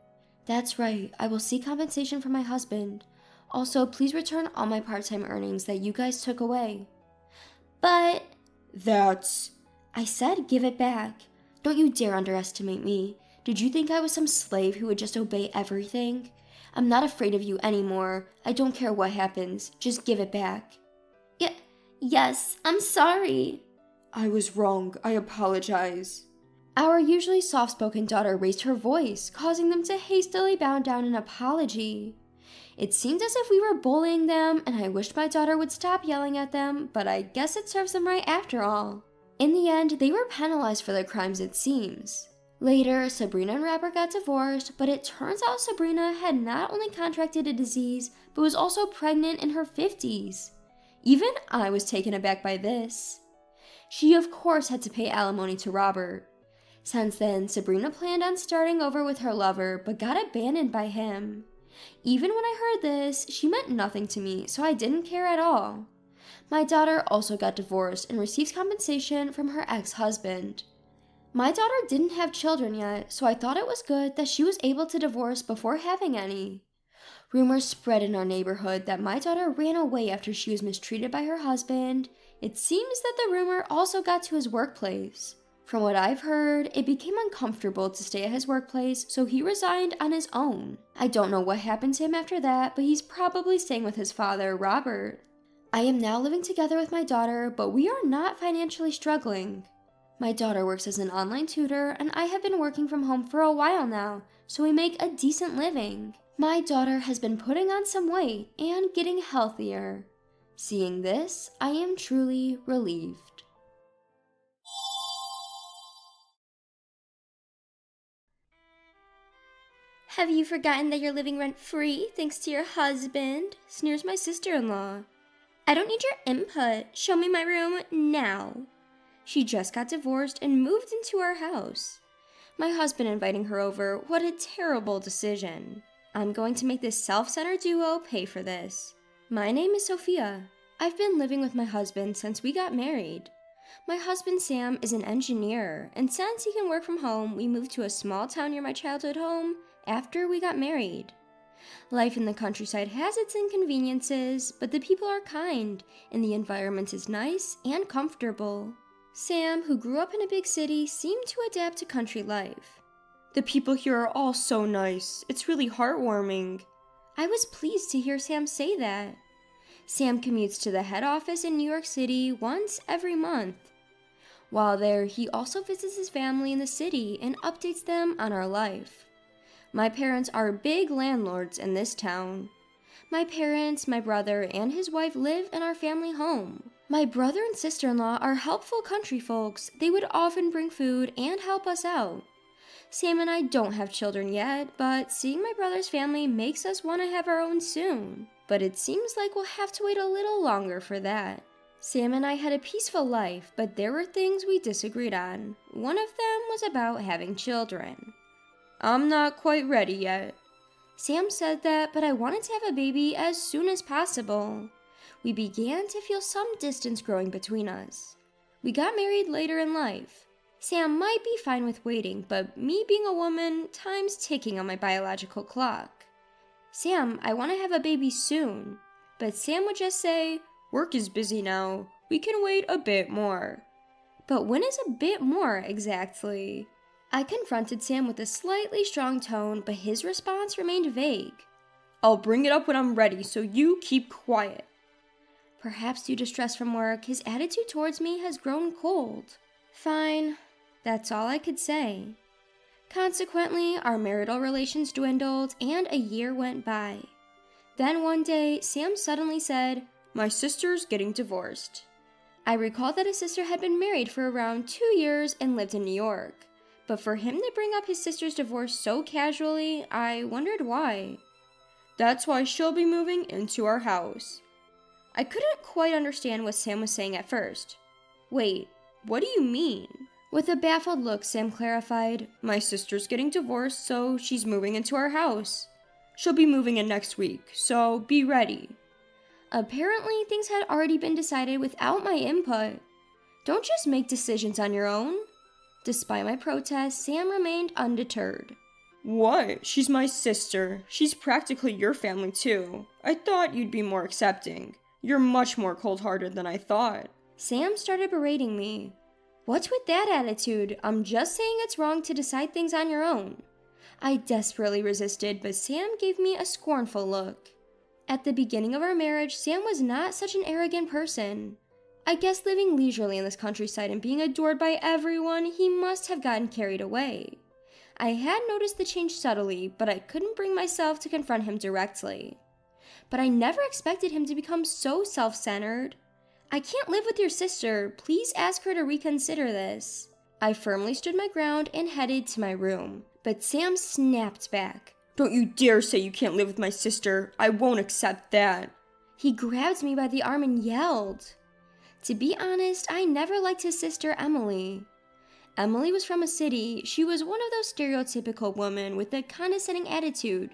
That's right, I will seek compensation from my husband. Also, please return all my part-time earnings that you guys took away. But... That's... I said give it back. Don't you dare underestimate me. Did you think I was some slave who would just obey everything? I'm not afraid of you anymore. I don't care what happens. Just give it back. Yes, I'm sorry. I was wrong. I apologize. Our usually soft-spoken daughter raised her voice, causing them to hastily bow down in apology. It seemed as if we were bullying them, and I wished my daughter would stop yelling at them, but I guess it serves them right after all. In the end, they were penalized for their crimes, it seems. Later, Sabrina and Robert got divorced, but it turns out Sabrina had not only contracted a disease, but was also pregnant in her 50s. Even I was taken aback by this. She of course had to pay alimony to Robert. Since then, Sabrina planned on starting over with her lover, but got abandoned by him. Even when I heard this, she meant nothing to me, so I didn't care at all. My daughter also got divorced and receives compensation from her ex-husband. My daughter didn't have children yet, so I thought it was good that she was able to divorce before having any. Rumors spread in our neighborhood that my daughter ran away after she was mistreated by her husband. It seems that the rumor also got to his workplace. From what I've heard, it became uncomfortable to stay at his workplace, so he resigned on his own. I don't know what happened to him after that, but he's probably staying with his father, Robert. I am now living together with my daughter, but we are not financially struggling. My daughter works as an online tutor, and I have been working from home for a while now, so we make a decent living. My daughter has been putting on some weight and getting healthier. Seeing this, I am truly relieved. Have you forgotten that you're living rent-free thanks to your husband? Sneers my sister-in-law. I don't need your input. Show me my room now. She just got divorced and moved into our house. My husband inviting her over, what a terrible decision. I'm going to make this self-centered duo pay for this. My name is Sophia. I've been living with my husband since we got married. My husband Sam is an engineer, and since he can work from home, we moved to a small town near my childhood home after we got married. Life in the countryside has its inconveniences, but the people are kind, and the environment is nice and comfortable. Sam, who grew up in a big city, seemed to adapt to country life. The people here are all so nice. It's really heartwarming. I was pleased to hear Sam say that. Sam commutes to the head office in New York City once every month. While there, he also visits his family in the city and updates them on our life. My parents are big landlords in this town. My parents, my brother, and his wife live in our family home. My brother and sister-in-law are helpful country folks. They would often bring food and help us out. Sam and I don't have children yet, but seeing my brother's family makes us want to have our own soon. But it seems like we'll have to wait a little longer for that. Sam and I had a peaceful life, but there were things we disagreed on. One of them was about having children. I'm not quite ready yet. Sam said that, but I wanted to have a baby as soon as possible. We began to feel some distance growing between us. We got married later in life. Sam might be fine with waiting, but me being a woman, time's ticking on my biological clock. Sam, I want to have a baby soon. But Sam would just say, work is busy now. We can wait a bit more. But when is a bit more exactly? I confronted Sam with a slightly strong tone, but his response remained vague. I'll bring it up when I'm ready, so you keep quiet. Perhaps due to stress from work, his attitude towards me has grown cold. Fine, that's all I could say. Consequently, our marital relations dwindled and a year went by. Then one day, Sam suddenly said, my sister's getting divorced. I recalled that his sister had been married for around 2 years and lived in New York. But for him to bring up his sister's divorce so casually, I wondered why. That's why she'll be moving into our house. I couldn't quite understand what Sam was saying at first. Wait, what do you mean? With a baffled look, Sam clarified, my sister's getting divorced, so she's moving into our house. She'll be moving in next week, so be ready. Apparently, things had already been decided without my input. Don't just make decisions on your own. Despite my protest, Sam remained undeterred. What? She's my sister. She's practically your family too. I thought you'd be more accepting. You're much more cold-hearted than I thought. Sam started berating me. What's with that attitude? I'm just saying it's wrong to decide things on your own. I desperately resisted, but Sam gave me a scornful look. At the beginning of our marriage, Sam was not such an arrogant person. I guess living leisurely in this countryside and being adored by everyone, he must have gotten carried away. I had noticed the change subtly, but I couldn't bring myself to confront him directly. But I never expected him to become so self-centered. I can't live with your sister. Please ask her to reconsider this. I firmly stood my ground and headed to my room, but Sam snapped back. Don't you dare say you can't live with my sister. I won't accept that. He grabbed me by the arm and yelled. To be honest, I never liked his sister Emily. Emily was from a city. She was one of those stereotypical women with a condescending attitude.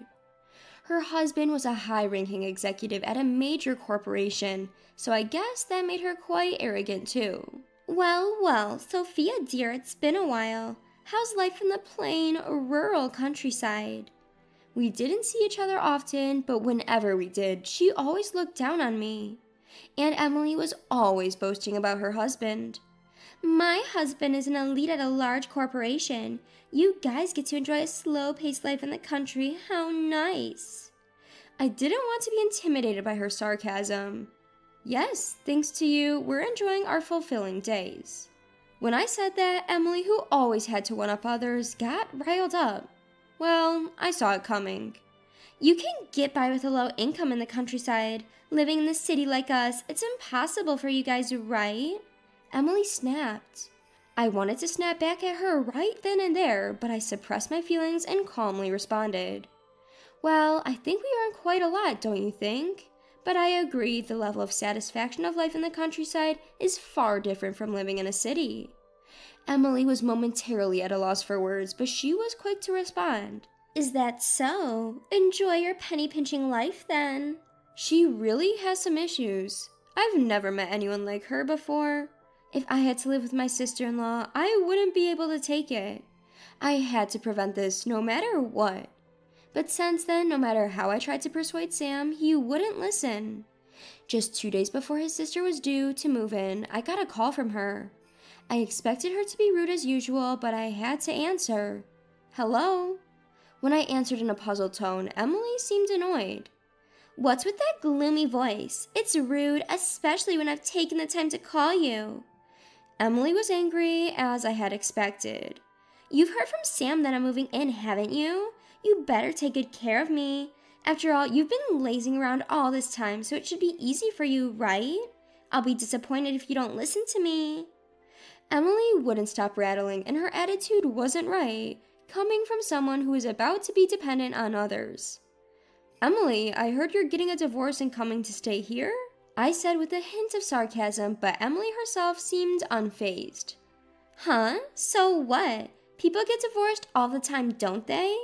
Her husband was a high-ranking executive at a major corporation, so I guess that made her quite arrogant too. Well, Sophia dear, it's been a while. How's life in the plain, rural countryside? We didn't see each other often, but whenever we did, she always looked down on me. And Emily was always boasting about her husband. My husband is an elite at a large corporation. You guys get to enjoy a slow-paced life in the country. How nice. I didn't want to be intimidated by her sarcasm. Yes, thanks to you, we're enjoying our fulfilling days. When I said that, Emily, who always had to one-up others, got riled up. Well, I saw it coming. You can get by with a low income in the countryside. Living in the city like us, it's impossible for you guys, right? Emily snapped. I wanted to snap back at her right then and there, but I suppressed my feelings and calmly responded. Well, I think we earn quite a lot, don't you think? But I agree the level of satisfaction of life in the countryside is far different from living in a city. Emily was momentarily at a loss for words, but she was quick to respond. Is that so? Enjoy your penny-pinching life then. She really has some issues. I've never met anyone like her before. If I had to live with my sister-in-law, I wouldn't be able to take it. I had to prevent this no matter what. But since then, no matter how I tried to persuade Sam, he wouldn't listen. Just 2 days before his sister was due to move in, I got a call from her. I expected her to be rude as usual, but I had to answer. Hello? When I answered in a puzzled tone, Emily seemed annoyed. What's with that gloomy voice? It's rude, especially when I've taken the time to call you. Emily was angry, as I had expected. You've heard from Sam that I'm moving in, haven't you? You better take good care of me. After all, you've been lazing around all this time, so it should be easy for you, right? I'll be disappointed if you don't listen to me. Emily wouldn't stop rattling, and her attitude wasn't right, coming from someone who is about to be dependent on others. Emily, I heard you're getting a divorce and coming to stay here? I said with a hint of sarcasm, but Emily herself seemed unfazed. Huh? So what? People get divorced all the time, don't they?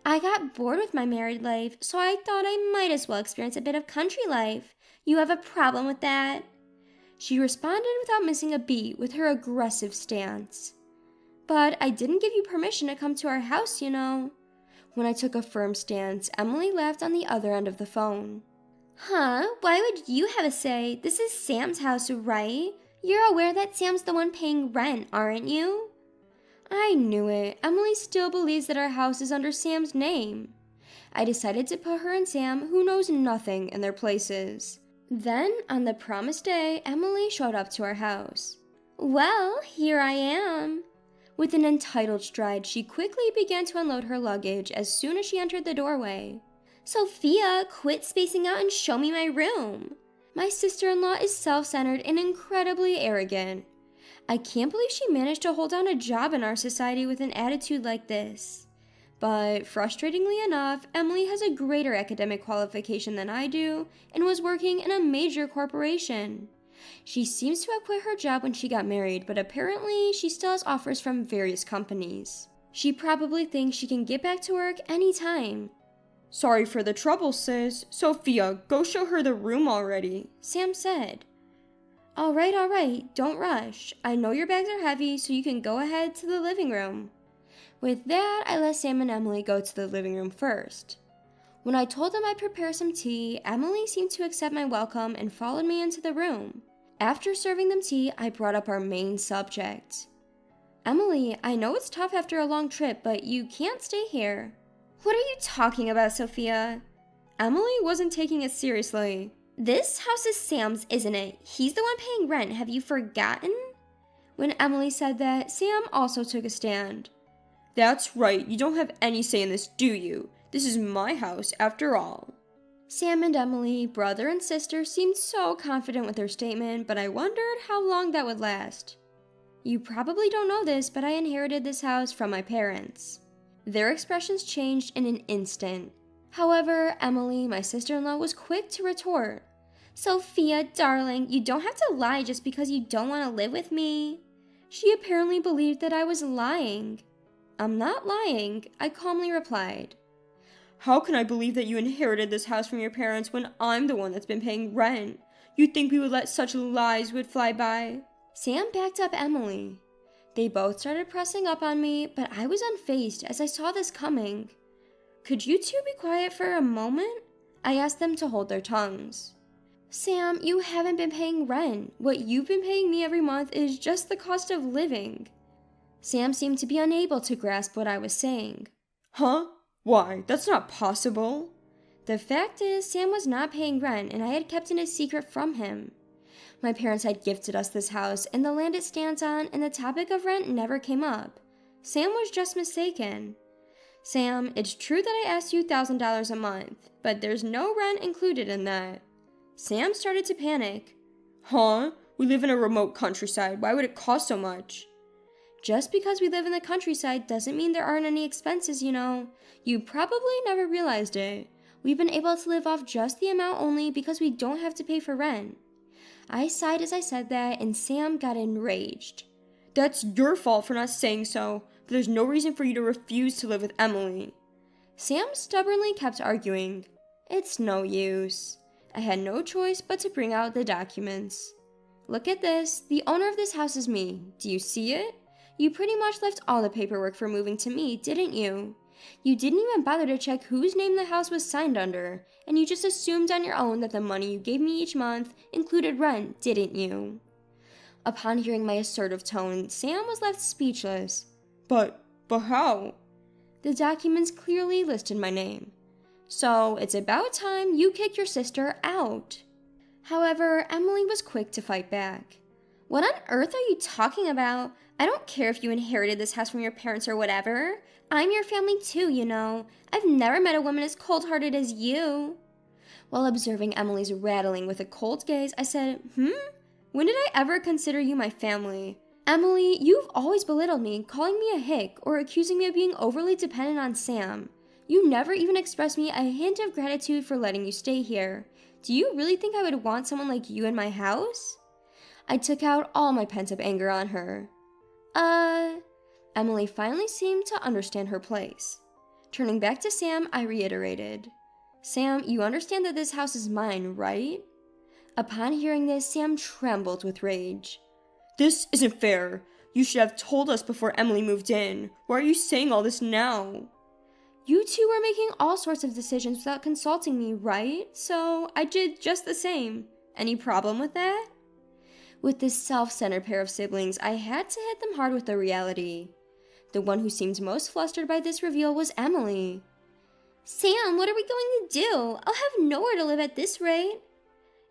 I got bored with my married life, so I thought I might as well experience a bit of country life. You have a problem with that? She responded without missing a beat with her aggressive stance. But I didn't give you permission to come to our house, you know. When I took a firm stance, Emily laughed on the other end of the phone. Huh? Why would you have a say? This is Sam's house, right? You're aware that Sam's the one paying rent, aren't you? I knew it. Emily still believes that our house is under Sam's name. I decided to put her and Sam, who knows nothing, in their places. Then, on the promised day, Emily showed up to our house. Well, here I am. With an entitled stride, she quickly began to unload her luggage as soon as she entered the doorway. Sophia, quit spacing out and show me my room. My sister-in-law is self-centered and incredibly arrogant. I can't believe she managed to hold down a job in our society with an attitude like this. But frustratingly enough, Emily has a greater academic qualification than I do and was working in a major corporation. She seems to have quit her job when she got married, but apparently she still has offers from various companies. She probably thinks she can get back to work anytime. Sorry for the trouble, sis. Sophia, go show her the room already, Sam said. All right, don't rush. I know your bags are heavy, so you can go ahead to the living room. With that, I let Sam and Emily go to the living room first. When I told them I'd prepare some tea, Emily seemed to accept my welcome and followed me into the room. After serving them tea, I brought up our main subject. Emily, I know it's tough after a long trip, but you can't stay here. What are you talking about, Sophia? Emily wasn't taking it seriously. This house is Sam's, isn't it? He's the one paying rent. Have you forgotten? When Emily said that, Sam also took a stand. That's right, you don't have any say in this, do you? This is my house, after all. Sam and Emily, brother and sister, seemed so confident with their statement, but I wondered how long that would last. You probably don't know this, but I inherited this house from my parents. Their expressions changed in an instant. However, Emily, my sister-in-law, was quick to retort. Sophia, darling, you don't have to lie just because you don't want to live with me. She apparently believed that I was lying. I'm not lying, I calmly replied. How can I believe that you inherited this house from your parents when I'm the one that's been paying rent? You'd think we would let such lies would fly by? Sam backed up Emily. They both started pressing up on me, but I was unfazed as I saw this coming. Could you two be quiet for a moment? I asked them to hold their tongues. Sam, you haven't been paying rent. What you've been paying me every month is just the cost of living. Sam seemed to be unable to grasp what I was saying. Huh? Why? That's not possible. The fact is, Sam was not paying rent, and I had kept it a secret from him. My parents had gifted us this house and the land it stands on, and the topic of rent never came up. Sam was just mistaken. Sam, it's true that I asked you $1,000 a month, but there's no rent included in that. Sam started to panic. Huh? We live in a remote countryside. Why would it cost so much? Just because we live in the countryside doesn't mean there aren't any expenses, you know. You probably never realized it. We've been able to live off just the amount only because we don't have to pay for rent. I sighed as I said that, and Sam got enraged. That's your fault for not saying so, but there's no reason for you to refuse to live with Emily. Sam stubbornly kept arguing. It's no use. I had no choice but to bring out the documents. Look at this. The owner of this house is me. Do you see it? You pretty much left all the paperwork for moving to me, didn't you? You didn't even bother to check whose name the house was signed under, and you just assumed on your own that the money you gave me each month included rent, didn't you? Upon hearing my assertive tone, Sam was left speechless. But how? The documents clearly listed my name. So it's about time you kick your sister out. However, Emily was quick to fight back. What on earth are you talking about? I don't care if you inherited this house from your parents or whatever. I'm your family too, you know. I've never met a woman as cold-hearted as you. While observing Emily's rattling with a cold gaze, I said, When did I ever consider you my family? Emily, you've always belittled me, calling me a hick or accusing me of being overly dependent on Sam. You never even expressed me a hint of gratitude for letting you stay here. Do you really think I would want someone like you in my house? I took out all my pent-up anger on her. Emily finally seemed to understand her place. Turning back to Sam, I reiterated, Sam, you understand that this house is mine, right? Upon hearing this, Sam trembled with rage. This isn't fair. You should have told us before Emily moved in. Why are you saying all this now? You two were making all sorts of decisions without consulting me, right? So I did just the same. Any problem with that? With this self-centered pair of siblings, I had to hit them hard with the reality. The one who seemed most flustered by this reveal was Emily. Sam, what are we going to do? I'll have nowhere to live at this rate.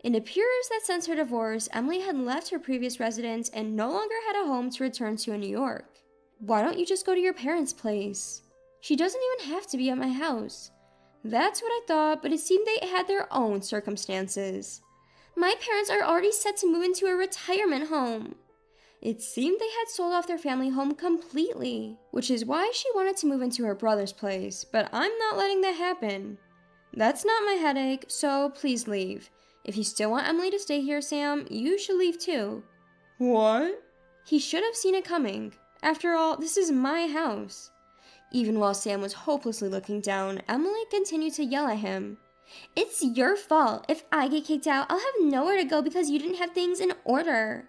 It appears that since her divorce, Emily had left her previous residence and no longer had a home to return to in New York. Why don't you just go to your parents' place? She doesn't even have to be at my house. That's what I thought, but it seemed they had their own circumstances. My parents are already set to move into a retirement home. It seemed they had sold off their family home completely, which is why she wanted to move into her brother's place, but I'm not letting that happen. That's not my headache, so please leave. If you still want Emily to stay here, Sam, you should leave too. What? He should have seen it coming. After all, this is my house. Even while Sam was hopelessly looking down, Emily continued to yell at him. It's your fault. If I get kicked out, I'll have nowhere to go because you didn't have things in order.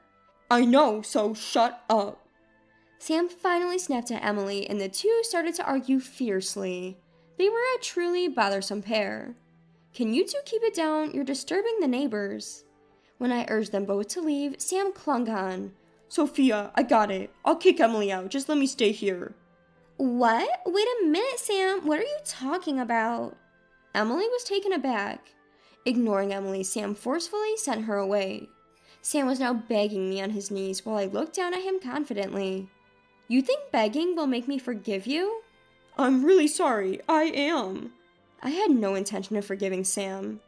I know, so shut up. Sam finally snapped at Emily, and the two started to argue fiercely. They were a truly bothersome pair. Can you two keep it down? You're disturbing the neighbors. When I urged them both to leave, Sam clung on. Sophia, I got it. I'll kick Emily out. Just let me stay here. What? Wait a minute, Sam. What are you talking about? Emily was taken aback. Ignoring Emily, Sam forcefully sent her away. Sam was now begging me on his knees while I looked down at him confidently. You think begging will make me forgive you? I'm really sorry, I am. I had no intention of forgiving Sam.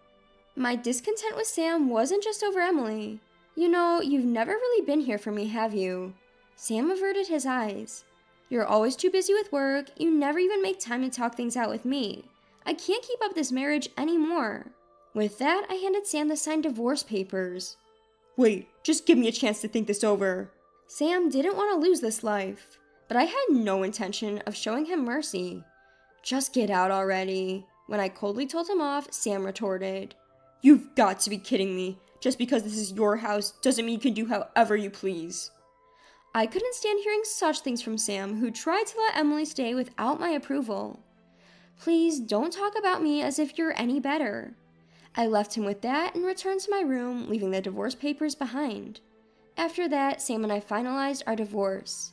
My discontent with Sam wasn't just over Emily. You know, you've never really been here for me, have you? Sam averted his eyes. You're always too busy with work, you never even make time to talk things out with me. I can't keep up this marriage anymore. With that, I handed Sam the signed divorce papers. Wait, just give me a chance to think this over. Sam didn't want to lose this life, but I had no intention of showing him mercy. Just get out already. When I coldly told him off, Sam retorted. You've got to be kidding me. Just because this is your house doesn't mean you can do however you please. I couldn't stand hearing such things from Sam, who tried to let Emily stay without my approval. Please don't talk about me as if you're any better. I left him with that and returned to my room, leaving the divorce papers behind. After that, Sam and I finalized our divorce.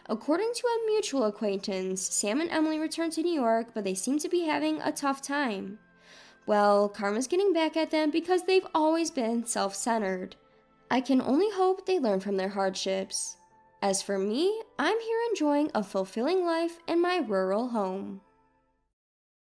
According to a mutual acquaintance, Sam and Emily returned to New York, but they seem to be having a tough time. Well, karma's getting back at them because they've always been self-centered. I can only hope they learn from their hardships. As for me, I'm here enjoying a fulfilling life in my rural home.